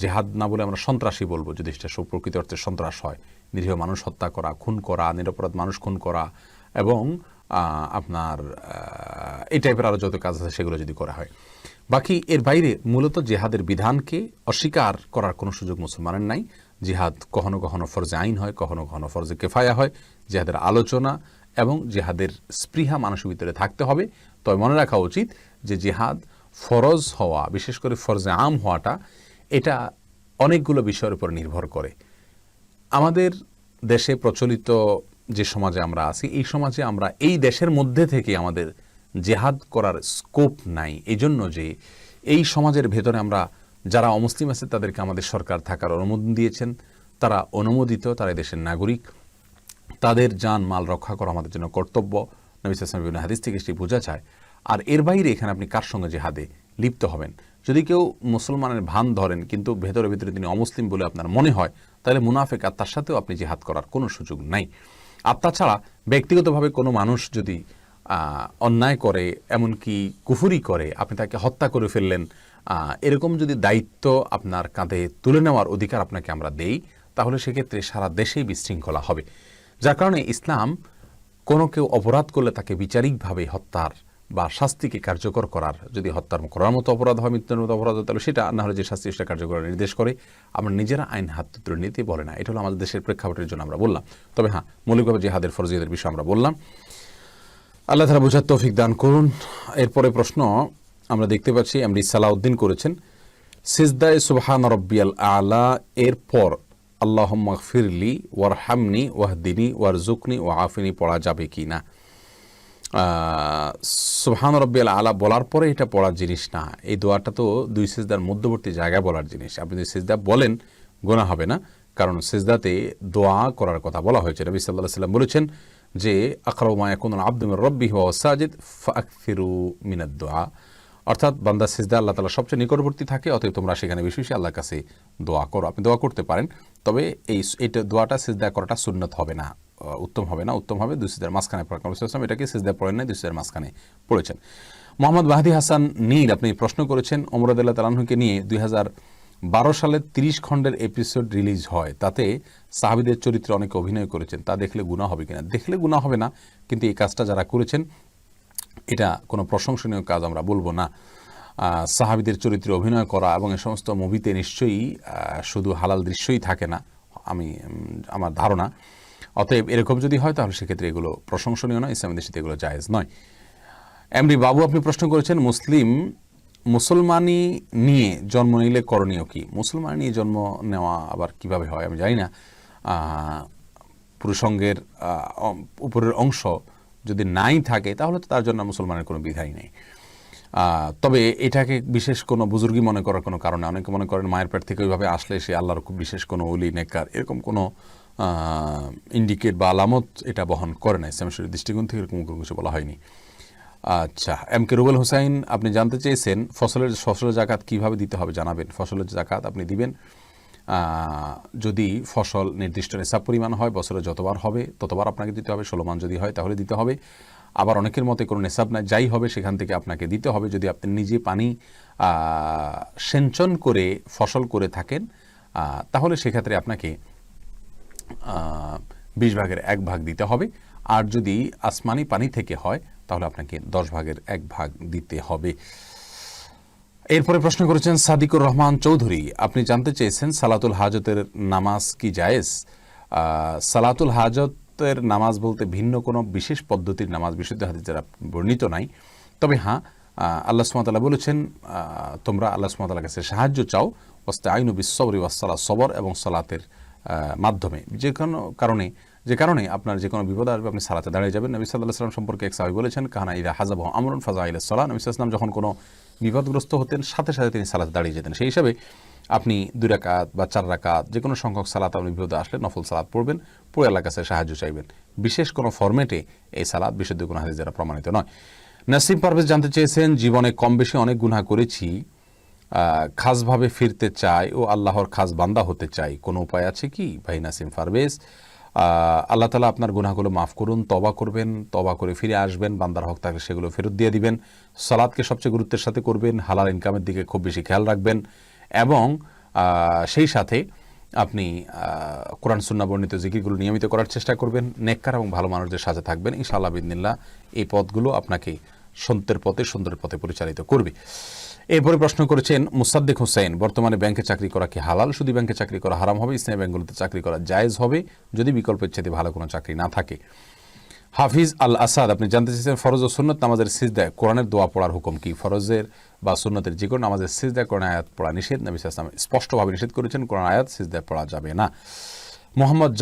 Speaker 1: জেহাদ না বলে আমরা সন্ত্রাসী বলবো, যদি সেটা প্রকৃত অর্থে সন্ত্রাস হয়। নিরীহ মানুষ হত্যা করা, খুন করা, নিরপরাধ মানুষ খুন করা, এবং আপনার এই টাইপের আরও যত কাজ আছে সেগুলো যদি করা হয়। বাকি এর বাইরে মূলত জেহাদের বিধানকে অস্বীকার করার কোনো সুযোগ মুসলমানের নাই। জিহাদ কখনো কখনো ফরজে আইন হয়, কখনো কখনো ফরজে কেফায়া হয়। জেহাদের আলোচনা এবং জেহাদের স্পৃহা মানুষের ভিতরে থাকতে হবে। তবে মনে রাখা উচিত যে জেহাদ ফরজ হওয়া, বিশেষ করে ফরজে আম হওয়াটা, এটা অনেকগুলো বিষয়ের উপর নির্ভর করে। আমাদের দেশে প্রচলিত যে সমাজে আমরা আছি, এই সমাজে আমরা এই দেশের মধ্যে থেকে আমাদের জেহাদ করার স্কোপ নাই। এই জন্য যে এই সমাজের ভেতরে আমরা যারা অমুসলিম আছে তাদেরকে আমাদের সরকার থাকার অনুমোদন দিয়েছেন, তারা অনুমোদিত, তারা দেশের নাগরিক, তাদের জান মাল রক্ষা করা আমাদের জন্য কর্তব্য। নবী সাল্লাল্লাহু আলাইহি ওয়াসাল্লাম বিভিন্ন হাদিস থেকে সেটি বোঝা যায়। আর এর বাইরে এখানে আপনি কার সঙ্গে জেহাদে লিপ্ত হবেন? যদি কেউ মুসলমানের ভান ধরেন কিন্তু ভেতরে ভেতরে তিনি অমুসলিম বলে আপনার মনে হয়, তাহলে মুনাফিক আত্মার সাথেও আপনি জেহাদ করার কোনো সুযোগ নাই। আত্মা ছাড়া ব্যক্তিগতভাবে কোনো মানুষ যদি অন্যায় করে, এমনকি কুফরি করে, আপনি তাকে হত্যা করে ফেললেন, এরকম যদি দায়িত্ব আপনার কাঁধে তুলে নেওয়ার অধিকার আপনাকে আমরা দেই, তাহলে সেক্ষেত্রে সারা দেশেই বিশৃঙ্খলা হবে। যার কারণে ইসলাম কোনো কেউ অপরাধ করলে তাকে বিচারিকভাবে হত্যার বা শাস্তিকে কার্যকর করার, যদি হত্যার করার মতো অপরাধ হয়, মৃত্যুর মতো অপরাধ হয়, তাহলে সেটা না হলে যে শাস্তি সেটা কার্যকর নির্দেশ করে। আমরা নিজেরা আইন হাত তুলে নিতে বলে না। এটা হলো আমাদের দেশের প্রেক্ষাপটের জন্য আমরা বললাম। তবে হ্যাঁ, মৌলিকভাবে জিহাদের ফরজিয়তের বিষয়ে আমরা বললাম। আল্লাহ তাআলা বোঝার তৌফিক দান করুন। এরপরে প্রশ্ন আমরা দেখতে পাচ্ছি এমডি সালাউদ্দিন করেছেন, সিজদায়ে সুবহান রাব্বিয়াল আলা এরপর আল্লাহুম্মা গফিরলি ওয়ারহামনি ওয়াহদিনি ওয়ারজুকনি ওয়াআফিনি পড়া যাবে কি না? সুবহান রাব্বিয়াল আলা বলার পরে এটা পড়ার জিনিস না। এই দোয়াটা তো দুই সিজদার মধ্যবর্তী জায়গায় বলার জিনিস। আপনি যদি সিজদা বলেন গুনাহ হবে না, কারণ সিজদাতে দোয়া করার কথা বলা হয়েছে। নবী সাল্লাল্লাহু আলাইহি ওয়াসাল্লাম বলেছেন যে আকরাবু মা ইয়াকুনুল আবদু মির রাব্বিহি ওয়া হুয়া সাজিদ ফাআকসিরু মিনাদ দুআ, অর্থাৎ বান্দা সিজদা আল্লাহ তাআলা সবচেয়ে নিকটবর্তী থাকে, অতএব তোমরা সেখানে বেশি বেশি আল্লাহর কাছে দোয়া করো। আপনি দোয়া করতে পারেন, তবে এইটা দোয়াটা সিজদা করাটা সুন্নত হবে না, উত্তম হবে না। উত্তম হবে দুই সিজদার মাঝখানে পড়া। নবী সাল্লাল্লাহু আলাইহি ওয়াসাল্লাম এটাকে সিজদা পড়েন নাই, দুই সিজদার মাঝখানে পড়েছেন। মোহাম্মদ মাহদি হাসান নীল আপনি প্রশ্ন করেছেন, ওমর রাদিয়াল্লাহু তাআলা আনহুকে নিয়ে 2012 সালে 30 খণ্ডের এপিসোড রিলিজ হয়, তাতে সাহাবীদের চরিত্রে অনেকে অভিনয় করেছেন, তা দেখলে গুনাহ হবে কিনা? দেখলে গুনাহ হবে না, কিন্তু এই কাজটা যারা করেছেন এটা কোনো প্রশংসনীয় কাজ আমরা বলবো না। সাহাবীদের চরিত্রে অভিনয় করা এবং এই সমস্ত মুভিতে নিশ্চয়ই শুধু হালাল দৃশ্যই থাকে না, আমার ধারণা। অতএব এরকম যদি হয় তাহলে সেক্ষেত্রে এগুলো প্রশংসনীয় নয়, ইসলামী দেশে এগুলো জায়েজ নয়। এমডি বাবু আপনি প্রশ্ন করেছেন, মুসলমানি নিয়ে জন্ম নিলে করণীয় কি? মুসলমানি নিয়ে জন্ম নেওয়া আবার কিভাবে হয় আমি জানি না। পুরুষঙ্গের উপরের অংশ যদি নাই থাকে তাহলে তো তার জন্য মুসলমানের কোনো বিধাই নেই। তবে এটাকে বিশেষ কোনো বুজুর্গি মনে করার কোনো কারণে, অনেকে মনে করেন মায়ের পেট থেকে ওইভাবে আসলে সে আল্লাহর খুব বিশেষ কোনো ওলি নেককার, এরকম কোনো ইন্ডিকেট বা আলামত এটা বহন করে না। ইসলামের দৃষ্টিকোণ থেকে এরকম কোনো কিছু বলা হয়নি। আচ্ছা, এম কে রুবেল হোসাইন আপনি জানতে চেয়েছেন ফসলের জাকাত কিভাবে দিতে হবে জানাবেন। ফসলের জাকাত আপনি দিবেন যদি ফসল নির্দিষ্ট নিসাব পরিমাণ হয়, বছরে যতবার হবে ততবার আপনাকে দিতে হবে। 16 মান যদি হয় তাহলে দিতে হবে। আবার অনেকের মতে কোনো নেশাব নাই, যাই হবে সেখান থেকে আপনাকে দিতে হবে। যদি আপনি নিজে পানি সেঞ্চন করে ফসল করে থাকেন তাহলে সেক্ষেত্রে আপনাকে 20 ভাগের 1 ভাগ দিতে হবে। আর যদি আসমানি পানি থেকে হয় তাহলে আপনাকে 10 ভাগের 1 ভাগ দিতে হবে। এরপরে প্রশ্ন করেছেন সাদিকুর রহমান চৌধুরী, আপনি জানতে চেয়েছেন সালাতুল হাজতের নামাজ কি জায়েজ? সালাতুল হাজতের নামাজ বলতে ভিন্ন কোনো বিশেষ পদ্ধতির নামাজ বিশুদ্ধ হাদিস দ্বারা বর্ণিত নাই। তবে হ্যাঁ, আল্লাহ সুবহানাহু ওয়া তাআলা বলেছেন তোমরা আল্লাহ সুবহানাহু ওয়া তাআলার কাছে সাহায্য চাও, ওয়াস্তাঈনু বিস-সাবরি ওয়াস-সালাহ, সবর এবং সালাতের মাধ্যমে। যে কারণে আপনার যে কোনো বিপদ আসবে আপনি সালাতে দাঁড়িয়ে যাবেন। নবী সাল্লাল্লাহু আলাইহি ওয়াসাল্লাম সম্পর্কে এক সাহাবী বলেছেন কানা ইযা হাযাবাহু আমরুন ফাযা ইলা সালাহ, নবী সাল্লাল্লাহু আলাইহি ওয়াসাল্লাম যখন কোনো বিপদগ্রস্ত হতেন সাথে সাথে তিনি সালাতে দাঁড়িয়ে যেতেন। সেই হিসাবে আপনি 2 রাকাত বা 4 রাকাত যে কোনো সংখ্যক সালাত আপনি বিপদে আসলে নফল সালাত পড়বেন, পড়ে আল্লাহর কাছে সাহায্য চাইবেন। বিশেষ কোনো ফরম্যাটে এই সালাত বিশুদ্ধ কোনো হাদিস দ্বারা প্রমাণিত নয়। নাসিম পারভেজ জানতে চেয়েছেন জীবনে কম বেশি অনেক গুনাহ করেছি, খাসভাবে ফিরতে চাই ও আল্লাহর খাস বান্দা হতে চাই, কোনো উপায় আছে কি? ভাই নাসিম পারভেজ, আল্লাহ তাআলা আপনার গুনাহগুলো মাফ করুন, তওবা করবেন, তওবা করে ফিরে আসবেন, বান্দার হক থাকলে সেগুলো ফেরত দিয়ে দিবেন, সালাতকে সবচেয়ে গুরুত্বের সাথে করবেন, হালাল ইনকামের দিকে খুব বেশি খেয়াল রাখবেন এবং সেই সাথে আপনি কোরআন সুন্নাহ বর্ণিত জিকিরগুলো নিয়মিত করার চেষ্টা করবেন, নেককার এবং ভালো মানুষদের সাথে থাকবেন। ইনশাআল্লাহ বিইذনিল্লাহ এই পথগুলো আপনাকে সত্যের পথে সুন্দরের পথে পরিচালিত করবে। এরপরে প্রশ্ন করেছেন মুসাদ্দিক হোসেন, বর্তমানে ব্যাংকে চাকরি করা কি হালাল? শুধু ব্যাংকে চাকরি করা হারাম হবে? ইসলামী ব্যাংকগুলোতে চাকরি করা জায়েজ হবে যদি বিকল্পের চাইতে ভালো কোনো চাকরি না থাকে। হাফিজ আল আসাদ, আপনি জানতে চেয়েছেন ফরজ ও সুন্নত নামাজের সিজদায় কোরআনের দোয়া পড়ার হুকুম কি? ফরজের বা সুন্নতের যে কোনো নামাজের সিজদায় কোরআন আয়াত পড়া নিষেধ। নবী সাল্লাল্লাহু আলাইহি ওয়াসাল্লাম স্পষ্টভাবে নিষেধ করেছেন, কোরআন আয়াত সিজদায় পড়া যাবে না। মোহাম্মদ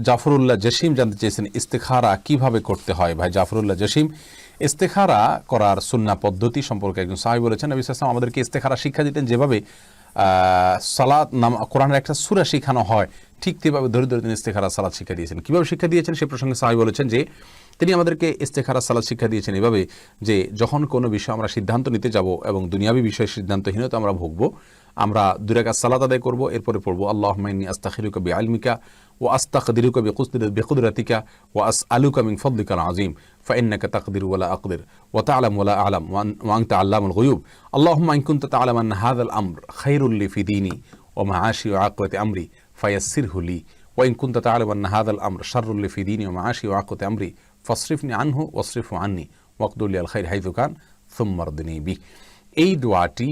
Speaker 1: জাফরুল্লাহ জসিম জানতে চেয়েছেন ইস্তেখারা কিভাবে করতে হয়? ভাই জাফরুল্লাহ জসিম, ইস্তেখারা করার সুন্নাহ পদ্ধতি সম্পর্কে একজন সাহাবী বলেছেন নবী সাল্লাল্লাহু আলাইহি ওয়াসাল্লাম আমাদেরকে ইস্তেখারা শিক্ষা দিতেন, যেভাবে সালাত কোরআনের একটা সূরা শেখানো হয় ঠিক তেভাবে ধরে ধরে তিনি ইস্তেখারা সালাত শিক্ষা দিয়েছেন। কীভাবে শিক্ষা দিয়েছেন সে প্রসঙ্গে সাহাবী বলেছেন যে তিনি আমাদেরকে ইস্তেখারা সালাত শিক্ষা দিয়েছেন এভাবে যে যখন কোনো বিষয় আমরা সিদ্ধান্ত নিতে যাব এবং দুনিয়াবী বিষয়ে সিদ্ধান্তহীনতা আমরা ভুগবো, আমরা 2 রাকাত সালাত আদায় করব, এরপরে পড়বো আল্লাহুম্মা ইন্নী আস্তাখিরুকা বিইলমিকা ওয়া আস্তাকদিরুকা বিকুদরাতিকা ওয়া আসআলুকা মিন ফাদলিকাল আযীম ফাইন্নাকা তাকদিরু ওয়া লা আকদির ওয়া তা'লামু ওয়া লা আ'লাম ওয়া আনতা আল্লামুল গুয়ুব আল্লাহুম্মা ইন কুনতা তা'লামু আন্না হাযাল আমর খায়রুল লি ফি দীনি ওয়া মা'আশি ওয়া আকিবাতি আমরি ফায়াসসিরহু লি ওয়া ইন কুনতা তা'লামু আন্না হাযাল আমর শাররুল লি ফি দীনি ওয়া মা'আশি ওয়া আকিবাতি আমরি ফাসরিফনি আনহু ওয়াসরিফহু আন্নি ওয়াকদুর লি আল খায়র হাইযু কান সুম্মা রদিনি বি। এই দোয়াটি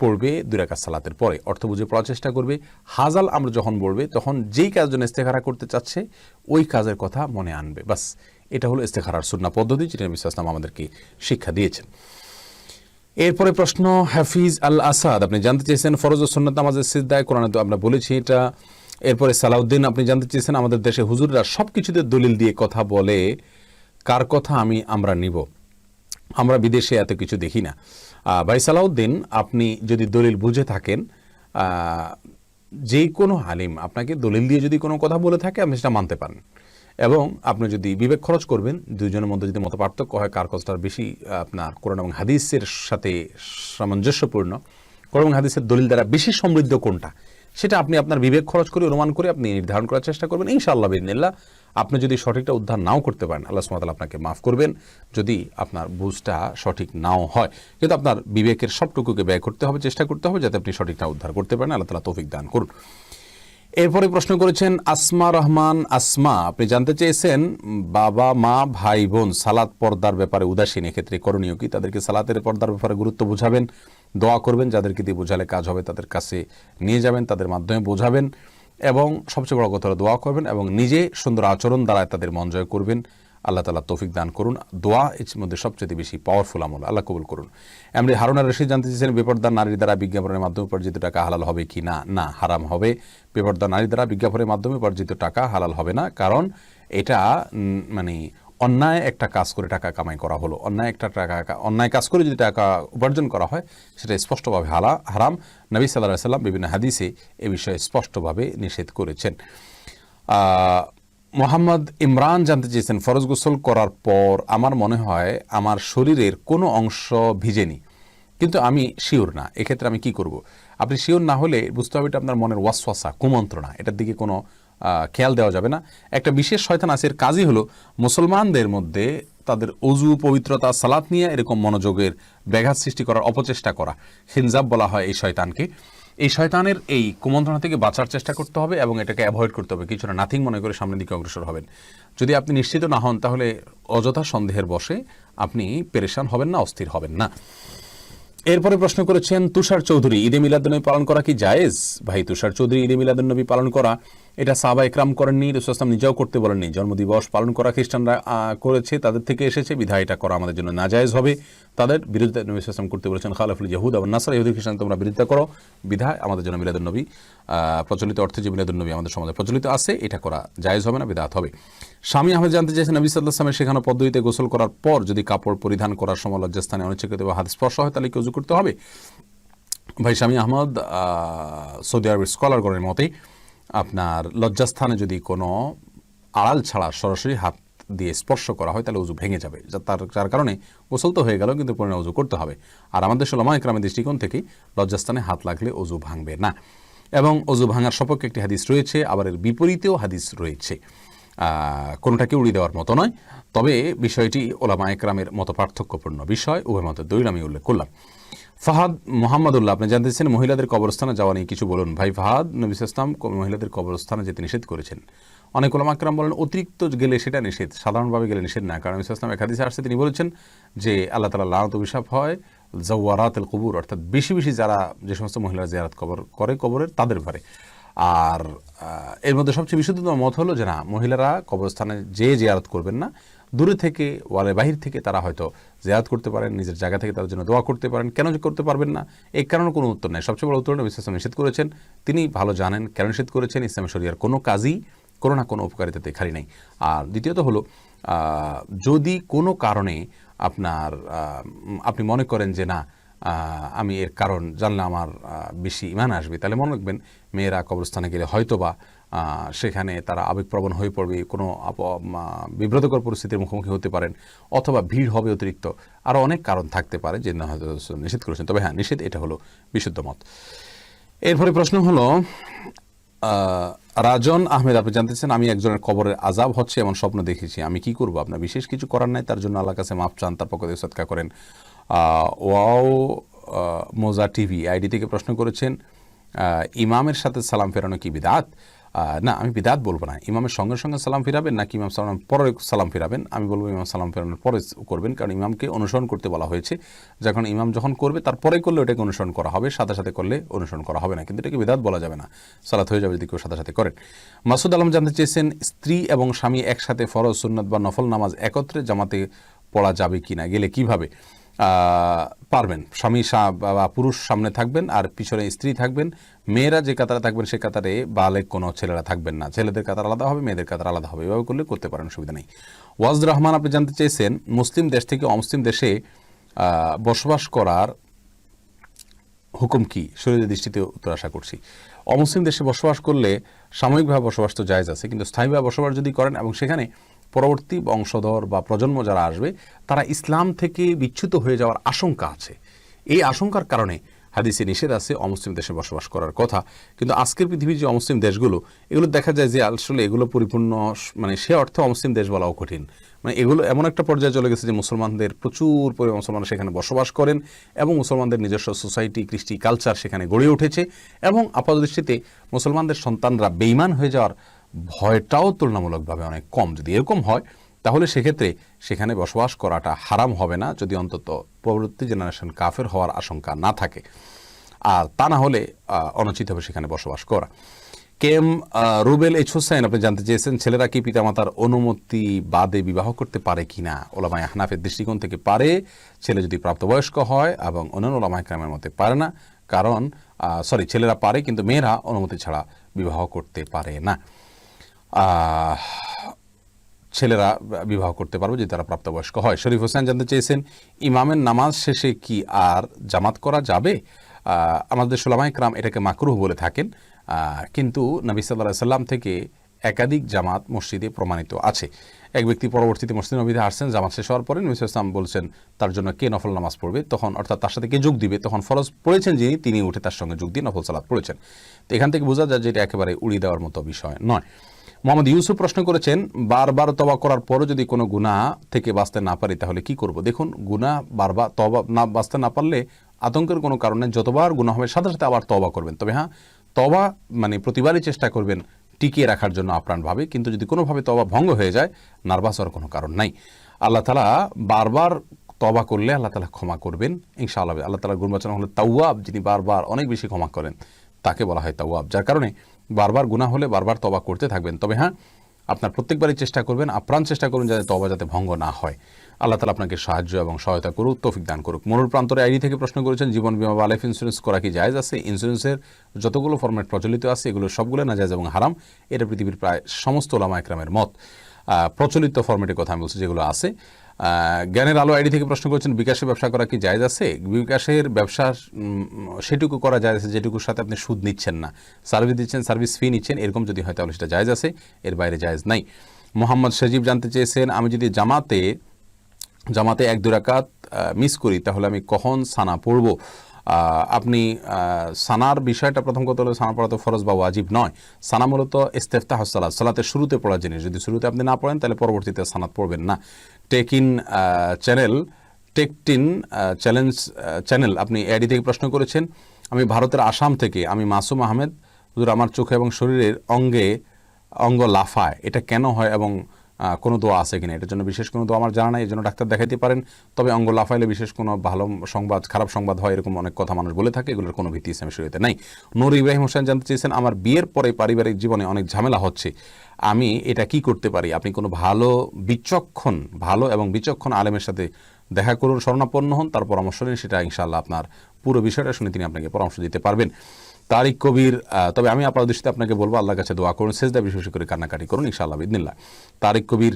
Speaker 1: পড়বে 2 রাকাত সালাতের পরে, অর্থ বুঝে পড়ার চেষ্টা করবে। হাজাল আমরা যখন বলবে তখন যেই কাজের জন্য ইস্তেখারা করতে চাচ্ছে ওই কাজের কথা মনে আনবে, বাস। এটা হলো ইস্তেখারার সুন্নাহ পদ্ধতি যেটা নবী সাল্লাল্লাহু আলাইহি ওয়াসাল্লাম আমাদেরকে শিক্ষা দিয়েছেন। এরপরে প্রশ্ন হাফিজ আল আসাদ, আপনি জানতে চেয়েছেন ফরজ ও সুন্নাত নামাজের সিজদায় কোরআনে তো আমরা বলেছি এটা। এরপরে সালাউদ্দিন, আপনি জানতে চেয়েছেন আমাদের দেশে হুজুররা সব কিছুতে দলিল দিয়ে কথা বলে, কার কথা আমরা নিব? আমরা বিদেশে এত কিছু দেখি না। ভাই সালাউদ্দিন, আপনি যদি দলিল বুঝে থাকেন, যে কোনো আলিম আপনাকে দলিল দিয়ে যদি কোনো কথা বলে থাকে আপনি সেটা মানতে পারেন এবং আপনি যদি বিবেক খরচ করবেন, দুইজনের মধ্যে যদি মত পার্থক্য হয় কার কথাটা বেশি আপনার কোরআন এবং হাদিসের সাথে সামঞ্জস্যপূর্ণ, কোরআন এবং হাদিসের দলিল দ্বারা বেশি সমৃদ্ধ কোনটা, সেটা আপনি আপনার বিবেক খরচ করে অনুমান করে আপনি নির্ধারণ করার চেষ্টা করবেন। ইনশাআল্লাহ বিইذনিল্লাহ আপনি যদি সঠিকটা উদ্ধার নাও করতে পারেন আল্লাহ সুবহানাহু ওয়া তাআলা আপনাকে মাফ করবেন যদি আপনার বুঝটা সঠিক নাও হয়, কিন্তু আপনার বিবেকের সবটুকুকে ব্যয় করতে হবে, চেষ্টা করতে হবে যাতে আপনি সঠিকটা উদ্ধার করতে পারেন। আল্লাহ তাআলা তৌফিক দান করুন। এরপরে প্রশ্ন করেছেন আসমা রহমান আসমা, আপনি জানতে চেয়েছেন বাবা মা ভাই বোন সালাত পর্দার ব্যাপারে উদাসীন, এক্ষেত্রে করণীয় কি? তাদেরকে সালাতের পর্দার ব্যাপারে গুরুত্ব বোঝাবেন, দোয়া করবেন, যাদেরকে দিয়ে বোঝালে কাজ হবে তাদের কাছে নিয়ে যাবেন, তাদের মাধ্যমে বোঝাবেন এবং সবচেয়ে বড় কথা দোয়া করবেন এবং নিজে সুন্দর আচরণ দ্বারা তাদের মন জয় করবেন। আল্লাহ তাআলা তৌফিক দান করুন। দোয়া এর মধ্যে সবচেয়ে বেশি পাওয়ারফুল আমল, আল্লাহ কবুল করুন। এমনি হারুন আর রশিদ জানতে চেয়েছেন বেপরদার নারীর দ্বারা বিজ্ঞাপনের মাধ্যমে উপার্জিত টাকা হালাল হবে কি না? না, হারাম হবে। বেপরদার নারীর দ্বারা বিজ্ঞাপনের মাধ্যমে উপার্জিত টাকা হালাল হবে না, কারণ এটা মানে অন্যায় একটা কাজ করে টাকা কামাই করা হলো। অন্যায় কাজ করে যদি টাকা উপার্জন করা হয় সেটা স্পষ্টভাবে হারাম। নবী সাল্লাল্লাহু আলাইহি ওয়াসাল্লাম বিভিন্ন হাদিসে এ বিষয়ে স্পষ্টভাবে নিষেধ করেছেন। মোহাম্মদ ইমরান জানতে চেয়েছেন ফরজ গোসল করার পর আমার মনে হয় আমার শরীরের কোনো অংশ ভিজেনি, কিন্তু আমি শিওর না, এক্ষেত্রে আমি কি করব? আপনি শিওর না হলে বুঝতে হবে এটা আপনার মনের ওয়াসওয়াসা, কুমন্ত্রণা, এটার দিকে কোনো খেয়াল দেওয়া যাবে না। একটা বিশেষ শয়তান আছে, এর কাজই হলো মুসলমানদের মধ্যে তাদের অজু পবিত্রতা সালাত নিয়ে এরকম মনোযোগের ব্যাঘাত সৃষ্টি করার অপচেষ্টা করা, খিনজাব বলা হয় এই শয়তানকে। এই শয়তানের এই কুমন্ত্রণা থেকে বাঁচার চেষ্টা করতে হবে এবং এটাকে অ্যাভয়েড করতে হবে, কিছুটা নাথিং মনে করে সামনের দিকে অগ্রসর হবেন। যদি আপনি নিশ্চিত না হন তাহলে অযথা সন্দেহের বশে আপনি পেরেশান হবেন না, অস্থির হবেন না। এরপরে প্রশ্ন করেছেন তুষার চৌধুরী, ঈদে মিলাদুন্নবী পালন করা কি জায়েজ? ভাই, তুষার চৌধুরী ঈদে মিলাদুন্নবী পালন করা এটা সাহাবা একরাম করেননি, রাসূল সাল্লাল্লাহু আলাইহি ওয়াসাল্লাম নিজেও করতে বলেননি। জন্মদিবস পালন করা খ্রিস্টানরা করেছে, তাদের থেকে এসেছে, বিধায় এটা করা আমাদের জন্য নাজায়েজ হবে। তাদের বিরুদ্ধে নবী সাল্লাল্লাহু আলাইহি ওয়াসাল্লাম করতে বলেছেন খালাফুল ইয়াহুদ ওয়ান নাসারা, ইহুদি খ্রিস্টান তোমরা বিরোধিতা করো, বিধায় আমাদের জন্য মিলাদুন্নবী প্রচলিত অর্থে যে মিলাদুন্নবী আমাদের সমাজে প্রচলিত আছে এটা করা জায়েজ হবে না, বিদআত হবে। স্বামী আহমেদ জানতে চাইছেন নবী সাল্লাল্লাহু আলাইহি ওয়াসাল্লামের শেখানো পদ্ধতিতে গোসল করার পর যদি কাপড় পরিধান করার সময় লজ্জাস্থানে অনিচ্ছাকৃত বা হাত স্পর্শ হয় তাহলে কি ওযু করতে হবে? ভাই, স্বামী আহমদ সৌদি আরবের স্কলারগণের মতে আপনার লজ্জাস্থানে যদি কোনো আড়াল ছাড়া সরাসরি হাত দিয়ে স্পর্শ করা হয় তাহলে ওযু ভেঙে যাবে, যার কারণে গোসল তো হয়ে গেল কিন্তু পরে ওযু করতে হবে। আর আমাদের উলামা ইকরামের দৃষ্টিকোণ থেকে লজ্জাস্থানে হাত লাগলে ওযু ভাঙবে না, এবং ওযু ভাঙার সপক্ষে একটি হাদিস রয়েছে, আবার এর বিপরীতেও হাদিস রয়েছে। কোনোটাকে উড়িয়ে দেওয়ার মতো নয়, তবে বিষয়টি উলামা ইকরামের মতো পার্থক্যপূর্ণ বিষয়, উভয় মতের দলিল আমি উল্লেখ করলাম। ফাহাদ মোহাম্মদুল্লাহ, আপনি জানতেছেন মহিলাদের কবরস্থানে যাওয়া নিয়ে কিছু বলুন। ভাই ফাহাদ, নবী সাল্লাল্লাহু আলাইহি ওয়াসাল্লাম মহিলাদের কবরস্থানে যেতে নিষেধ করেছেন। অনেক উলামা ইকরাম বলেন অতিরিক্ত গেলে সেটা নিষেধ, সাধারণভাবে গেলে নিষেধ না, কারণ নবী সাল্লাল্লাহু আলাইহি ওয়াসাল্লাম এক হাদিসে আসছে, তিনি বলেছেন যে আল্লাহ তাআলা লানত অভিশাপ হয় জাওয়ারাতুল কুবুর, অর্থাৎ বেশি বেশি যারা যে সমস্ত মহিলারা জিয়ারত করে কবরের তাদের ঘরে। আর এর মধ্যে সবচেয়ে বিশুদ্ধতম মত হলো যে না, মহিলারা কবরস্থানে যে জিয়ারত করবেন না, দূরে থেকে ওয়ালের বাহির থেকে তারা হয়তো জিয়ারত করতে পারেন, নিজের জায়গা থেকে তাদের জন্য দোয়া করতে পারেন। কেন যে করতে পারবেন না এই কারণে কোনো উত্তর নেই। সবচেয়ে বড় উত্তর নবী সাল্লাল্লাহু আলাইহি ওয়াসাল্লাম নিষেধ করেছেন, তিনি ভালো জানেন কেন নিষেধ করেছেন। ইসলামী শরিয়ার কোনো কাজই কোনো না কোনো উপকারিতাতে খালি নেই। আর দ্বিতীয়ত হলো যদি কোনো কারণে আপনি মনে করেন যে না আমি এর কারণ জানলে আমার বেশি ঈমান আসবে, তাহলে মনে রাখবেন মেয়েরা কবরস্থানে গেলে হয়তোবা সেখানে তারা আবেগপ্রবণ হয়ে পড়বে, কোনো বিব্রতকর পরিস্থিতির মুখোমুখি হতে পারেন, অথবা ভিড় হবে অতিরিক্ত, আরও অনেক কারণ থাকতে পারে যে না হয়তো নিষেধ করেছেন। তবে হ্যাঁ, নিষেধ এটা হলো বিশুদ্ধ মত। এরপরে প্রশ্ন হলো রাজন আহমেদ, আপনি জানতেছেন আমি একজনের কবরের আযাব হচ্ছে এমন স্বপ্ন দেখেছি, আমি কি করব? আপনার বিশেষ কিছু করার নাই, তার জন্য আল্লাহর কাছে মাফ চান, তার পক্ষ থেকে সদকা করেন। ওয়াও মোজা টিভি আইডি থেকে প্রশ্ন করেছেন ইমামের সাথে সালাম ফেরানো কি বিদআত? না, আমি বিদআত বলবো না। ইমামের সঙ্গে সঙ্গে সালাম ফিরাবেন নাকি ইমাম সালাম পরে সালাম ফিরাবেন? আমি বলবো ইমাম সালাম ফেরানোর পরে করবেন, কারণ ইমামকে অনুসরণ করতে বলা হয়েছে। যখন ইমাম যখন করবে তারপরে করলে ওটাকে অনুসরণ করা হবে, সাথে সাথে করলে অনুসরণ করা হবে না, কিন্তু এটাকে বিদআত বলা যাবে না, সালাত হয়ে যাবে যদি কেউ সাথে সাথে করেন। মাসুদ আলম জানতে চেয়েছেন স্ত্রী এবং স্বামী একসাথে ফরজ, সুন্নত বা নফল নামাজ একত্রে জামাতে পড়া যাবে কিনা, গেলে কিভাবে? পারবেন। স্বামী বা পুরুষ সামনে থাকবেন আর পিছনে স্ত্রী থাকবেন, মেয়েরা যে কাতারে থাকবেন সে কাতারে বালেগ কোনো ছেলেরা থাকবেন না, ছেলেদের কাতার আলাদা হবে, মেয়েদের কাতার আলাদা হবে, এভাবে করলে করতে পারেন, সুবিধা নেই। ওয়াজুর রহমান, আপনি জানতে চেয়েছেন মুসলিম দেশ থেকে অমুসলিম দেশে বসবাস করার হুকুম কি? শরীরের দৃষ্টিতে উত্তর আশা করছি। অমুসলিম দেশে বসবাস করলে সাময়িকভাবে বসবাস তো জায়েজ আছে, কিন্তু স্থায়ীভাবে বসবাস যদি করেন এবং সেখানে পরবর্তী বংশধর বা প্রজন্ম যারা আসবে তারা ইসলাম থেকে বিচ্যুত হয়ে যাওয়ার আশঙ্কা আছে, এই আশঙ্কার কারণে হাদিসে নিষেধ আছে অমুসলিম দেশে বসবাস করার কথা। কিন্তু আজকের পৃথিবীর যে অমুসলিম দেশগুলো, এগুলো দেখা যায় যে আসলে এগুলো পরিপূর্ণ মানে সে অর্থে অমুসলিম দেশ বলাও কঠিন। মানে এগুলো এমন একটা পর্যায়ে চলে গেছে যে মুসলমানদের প্রচুর পরিমাণ মুসলমান সেখানে বসবাস করেন এবং মুসলমানদের নিজস্ব সোসাইটি, কৃষ্টি, কালচার সেখানে গড়ে উঠেছে, এবং আপাতদৃষ্টিতে মুসলমানদের সন্তানরা বেঈমান হয়ে যাওয়ার ভয়টাও তুলনামূলকভাবে অনেক কম। যদি এরকম হয় তাহলে সেক্ষেত্রে সেখানে বসবাস করাটা হারাম হবে না, যদি অন্তত পরবর্তী জেনারেশন কাফের হওয়ার আশঙ্কা না থাকে, আর তা না হলে অনুচিত হবে সেখানে বসবাস করা। কেম রুবেল এইচ হোসেন, আপনি জানতে চেয়েছেন ছেলেরা কি পিতামাতার অনুমতি বাদে বিবাহ করতে পারে কিনা? ওলামায়ে আহনাফের দৃষ্টিকোণ থেকে পারে, ছেলে যদি প্রাপ্তবয়স্ক হয়, এবং অন্যান্য ওলামায়ে কেরামের মতে পারে না, কারণ ছেলেরা পারে কিন্তু মেয়েরা অনুমতি ছাড়া বিবাহ করতে পারে না। ছেলেরা বিবাহ করতে পারবে যদি তারা প্রাপ্তবয়স্ক হয়। শরীফ হোসেন জানতে চেয়েছেন ইমামের নামাজ শেষে কি আর জামাত করা যাবে? আমাদের উলামায়ে কেরাম এটাকে মাকরুহ বলে থাকেন, কিন্তু নবী সাল্লাল্লাহু আলাইহি সাল্লাম থেকে একাধিক জামাত মসজিদে প্রমাণিত আছে। এক ব্যক্তি পরবর্তীতে মসজিদ নবীতে আসছেন, জামাত শেষ হওয়ার পরে নবী সাল্লাল্লাহু আলাইহি ওয়াসাল্লাম বলছেন তার জন্য কে নফল নামাজ পড়বে, তখন অর্থাৎ তার সাথে কে যোগ দিবে, তখন ফরজ পড়েছেন যিনি, তিনি উঠে তার সঙ্গে যোগ দিয়ে নফল সালাত পড়েছেন। তো এখান থেকে বোঝা যায় যে এটা একেবারে উড়িয়ে দেওয়ার মতো বিষয় নয়। মোহাম্মদ ইউসুফ প্রশ্ন করেছেন, বারবার তওবা করার পরও যদি কোনো গুনাহ থেকে বাঁচতে না পারি তাহলে কি করব? দেখুন, গুনাহ বারবার তওবা না বাঁচতে না পারলে আতঙ্কের কোনো কারণ নেই, যতবার গুনাহ হবে সাথে সাথে আবার তওবা করবেন। তবে হ্যাঁ, তওবা মানে প্রতিবারই চেষ্টা করবেন টিকিয়ে রাখার জন্য আপ্রাণভাবে, কিন্তু যদি কোনোভাবে তওবা ভঙ্গ হয়ে যায় নার্ভাস হওয়ার কোনো কারণ নাই। আল্লাহ তাআলা বারবার তওবা করলে আল্লাহ তাআলা ক্ষমা করবেন ইনশাআল্লাহ। আল্লাহ তাআলার গুণবাচন হলো তাওয়াব, যিনি বারবার অনেক বেশি ক্ষমা করেন তাকে বলা হয় তাওয়াব, যার কারণে বারবার গুনাহ হলে বারবার তওবা করতে থাকবেন। তবে হ্যাঁ, আপনার প্রত্যেকবারই চেষ্টা করবেন, আপ্রাণ চেষ্টা করুন যাতে তওবা যাতে ভঙ্গ না হয়। আল্লাহ তাআলা আপনাকে সাহায্য এবং সহায়তা করুক, তৌফিক দান করুক। মরুর প্রান্তরে আইডি থেকে প্রশ্ন করেছেন, জীবন বীমা বা লাইফ ইন্স্যুরেন্স করা কি জায়েজ আছে? ইন্স্যুরেন্সের যতগুলো ফরম্যাট প্রচলিত আছে এগুলো সবগুলো নাজায়েজ এবং হারাম, এটা পৃথিবীর প্রায় সমস্ত উলামা একরামের মত। প্রচলিত ফরম্যাটের কথা আমি বলছি যেগুলো আছে। জ্ঞানের আলো আইডি থেকে প্রশ্ন করেছেন, বিকাশে ব্যবসা করা কি জায়েজ আছে? বিকাশের ব্যবসা সেটুকু করা জায়েজ আছে যেটুকুর সাথে আপনি সুদ নিচ্ছেন না, সার্ভিস দিচ্ছেন, সার্ভিস ফি নিচ্ছেন, এরকম যদি হয় তাহলে সেটা জায়েজ আছে, এর বাইরে জায়েজ নাই। মোহাম্মদ সজীব জানতে চেয়েছেন, আমি যদি জামাতে 1-2 রাকাত মিস করি তাহলে আমি কখন সানা পড়ব? আপনি সানার বিষয়টা প্রথম কথা হলো, সানা পড়া তো ফরজ বা ওয়াজিব নয়। সানা মূলত ইস্তেফতাহুস সালাত, সালাতের শুরুতে পড়ার জিনিস। যদি শুরুতে আপনি না পড়েন তাহলে পরবর্তীতে সানাত পড়বেন না। টেকটিন চ্যানেল আপনি এআইডি থেকে প্রশ্ন করেছেন, আমি ভারতের আসাম থেকে, আমি মাসুম আহমেদ। হুজুর, আমার চোখে এবং শরীরের অঙ্গ লাফায়, এটা কেন হয় এবং কোনো দোয়া আছে কিনা? এটার জন্য বিশেষ কোনো দোয়া আমার জানা নাই, এই জন্য ডাক্তার দেখাইতে পারেন। তবে অঙ্গ লাফাইলে বিশেষ কোনো ভালো সংবাদ খারাপ সংবাদ হয়, এরকম অনেক কথা মানুষ বলে থাকে, এগুলোর কোনো ভিত্তি ইসলামের শরীয়তে নাই। নূর ইব্রাহিম হোসেন জানতে চেয়েছেন, আমার বিয়ের পরে পারিবারিক জীবনে অনেক ঝামেলা হচ্ছে, আমি এটা কি করতে পারি? আপনি কোনো ভালো এবং বিচক্ষণ আলেমের সাথে দেখা করুন, শরণাপন্ন হন, তার পরামর্শ নিন, সেটা ইনশাআল্লাহ আপনার পুরো বিষয়টা শুনে তিনি আপনাকে পরামর্শ দিতে পারবেন। তারিক কবির, তবে আমি আপনার দৃষ্টিতে আপনাকে বলবো আল্লাহর কাছে দোয়া করুন, সেজদা বিশেষ করে কান্নাকাটি করুন ইনশাআল্লাহ বিদিনিল্লাহ। তারিক কবির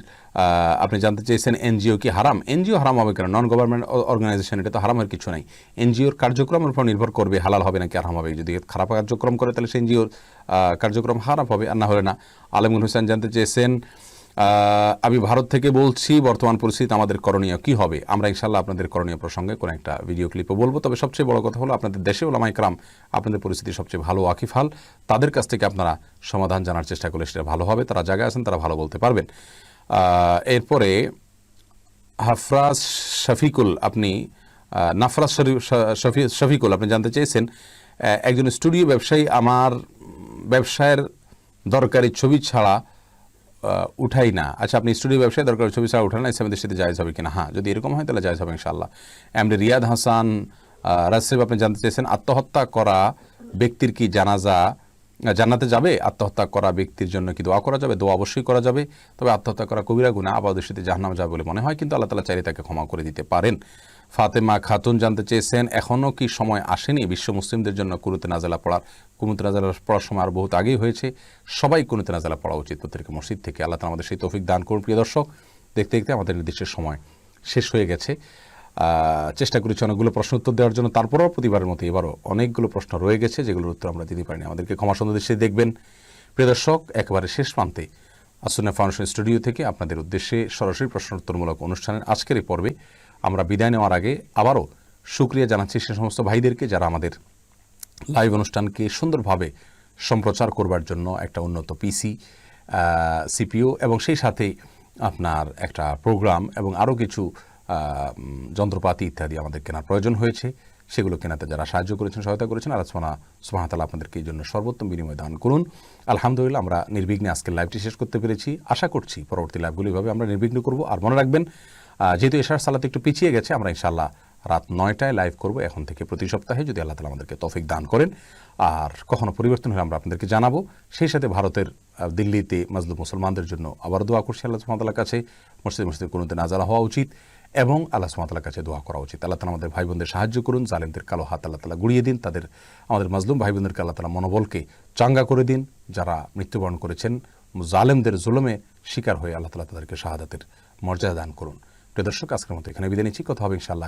Speaker 1: আপনি জানতে চেয়েছেন, এনজিও কি হারাম? এনজিও হারাম হবে কেন? নন গভর্নমেন্ট অর্গানাইজেশন, এটা তো হারামের কিছু নাই। এনজিওর কার্যক্রমের উপর নির্ভর করবে হালাল হবে নাকি হারাম হবে। যদি খারাপ কার্যক্রম করে তাহলে সে এনজিওর কার্যক্রম হারাম হবে, আর না হলে না। আলেমুল হোসেন জানতে চেয়েছেন, আমি ভারত থেকে বলছি, বর্তমান পরিস্থিতি আমাদের করণীয় কি হবে? আমরা ইনশাআল্লাহ আপনাদের করণীয় প্রসঙ্গে কোনো একটা ভিডিও ক্লিপও বলবো। তবে সবচেয়ে বড় কথা হলো, আপনাদের দেশে ওলামায়ে কেরাম আপনাদের পরিস্থিতি সবচেয়ে ভালো ওয়াকিফাল, তাদের কাছ থেকে আপনারা সমাধান জানার চেষ্টা করলে সেটা ভালো হবে। তারা জায়গায় আছেন, তারা ভালো বলতে পারবেন। এরপরে হাফরাজ শফিকুল শফিকুল আপনি জানতে চেয়েছেন, একজন স্টুডিও ব্যবসায়ী আমার ব্যবসায়ের দরকারি ছবি ছাড়া উঠাই না। আচ্ছা, আপনি স্টুডিও ব্যবসায় দরকার ছবি ছাড়া উঠান না, ইসলামের দৃষ্টিতে জায়েজ হবে কিনা? হ্যাঁ, যদি এরকম হয় তাহলে জায়েজ হবে ইনশাআল্লাহ। এমডি রিয়াদ হাসান রাসেব আপনি জানতে চেয়েছেন, আত্মহত্যা করা ব্যক্তির কি জান্নাতে যাবে? আত্মহত্যা করা ব্যক্তির জন্য কি দোয়া করা যাবে? দোয়া অবশ্যই করা যাবে, তবে আত্মহত্যা করা কবিরা গুনাহ, আপাত দৃষ্টিতে জাহান্নামে যাবে বলে মনে হয়, কিন্তু আল্লাহ তাআলা চাইলে তাকে ক্ষমা করে দিতে পারেন। ফাতেমা খাতুন জানতে চেয়েছেন, এখনও কি সময় আসেনি বিশ্ব মুসলিমদের জন্য কুনুতে নাযিলা পড়ার? কুনুতে নাযিলা পড়ার সময় আর বহুত আগেই হয়েছে, সবাই কুনুতে নাযিলা পড়া উচিত প্রত্যেক মসজিদ থেকে। আল্লাহ তাআলা আমাদের সেই তৌফিক দান করুন। প্রিয় দর্শক, দেখতে দেখতে আমাদের নির্দিষ্ট সময় শেষ হয়ে গেছে। চেষ্টা করেছি অনেকগুলো প্রশ্ন উত্তর দেওয়ার জন্য, তারপরেও প্রতিবারের মতো এবারও অনেকগুলো প্রশ্ন রয়ে গেছে যেগুলোর উত্তর আমরা দিতে পারিনি, আমাদেরকে ক্ষমা সুন্দর দৃষ্টিতে দেখবেন। প্রিয় দর্শক, একেবারে শেষ প্রান্তে আসুন্নাহ ফাউন্ডেশন স্টুডিও থেকে আপনাদের উদ্দেশ্যে সরাসরি প্রশ্নোত্তরমূলক অনুষ্ঠানের আজকের এই পর্বে আমরা বিদায় নেওয়ার আগে আবারও শুকরিয়া জানাচ্ছি সে সমস্ত ভাইদেরকে যারা আমাদের লাইভ অনুষ্ঠানকে সুন্দরভাবে সম্প্রচার করবার জন্য একটা উন্নত পিসি, সিপিইউ এবং সেই সাথে আপনার একটা প্রোগ্রাম এবং আরও কিছু যন্ত্রপাতি ইত্যাদি আমাদের কেনার প্রয়োজন হয়েছে। সেগুলো কেনাতে যারা সাহায্য করেছেন, সহায়তা করেছেন, আল্লাহ সুবহানাহু ওয়া তাআলা আপনাদেরকে এই জন্য সর্বোত্তম বিনিময় দান করুন। আলহামদুলিল্লাহ, আমরা নির্বিঘ্নে আজকের লাইভটি শেষ করতে পেরেছি। আশা করছি পরবর্তী লাইভগুলো এভাবে আমরা নির্বিঘ্ন করব। আর মনে রাখবেন, যেহেতু এশার সালাত একটু পিছিয়ে গেছে, আমরা ইনশাআল্লাহ রাত 9টায় লাইভ করব এখন থেকে প্রতি সপ্তাহে, যদি আল্লাহ তাআলা আমাদেরকে তৌফিক দান করেন। আর কখনো পরিবর্তন হলে আমরা আপনাদেরকে জানাবো। সেই সাথে ভারতের দিল্লিতে মাজলুম মুসলমানদের জন্য আবার দোয়া করছি আল্লাহ সুবহানাহু ওয়া তাআলার কাছে। মসজিদে কুনুতে নাযিলা হওয়া উচিত এবং আল্লাহ সুবহানাহু ওয়া তাআলার কাছে দোয়া করা উচিত। আল্লাহ তাআলা আমাদের ভাই বোনদের সাহায্য করুন, জালেমদের কালো হাত আল্লাহ তাআলা গুড়িয়ে দিন, আমাদের মাজলুম ভাই বোনদেরকে আল্লাহ তাআলা মনোবলকে চাঙ্গা করে দিন। যারা মৃত্যুবরণ করেছেন জালেমদের জুলুমে শিকার হয়ে, আল্লাহ তাআলা তাদেরকে শাহাদাতের মর্যাদা দান করুন। প্রিয় দর্শক, আজকের মতো এখানে বিদায় নিচ্ছি। কথা হবে ইনশাআল্লাহ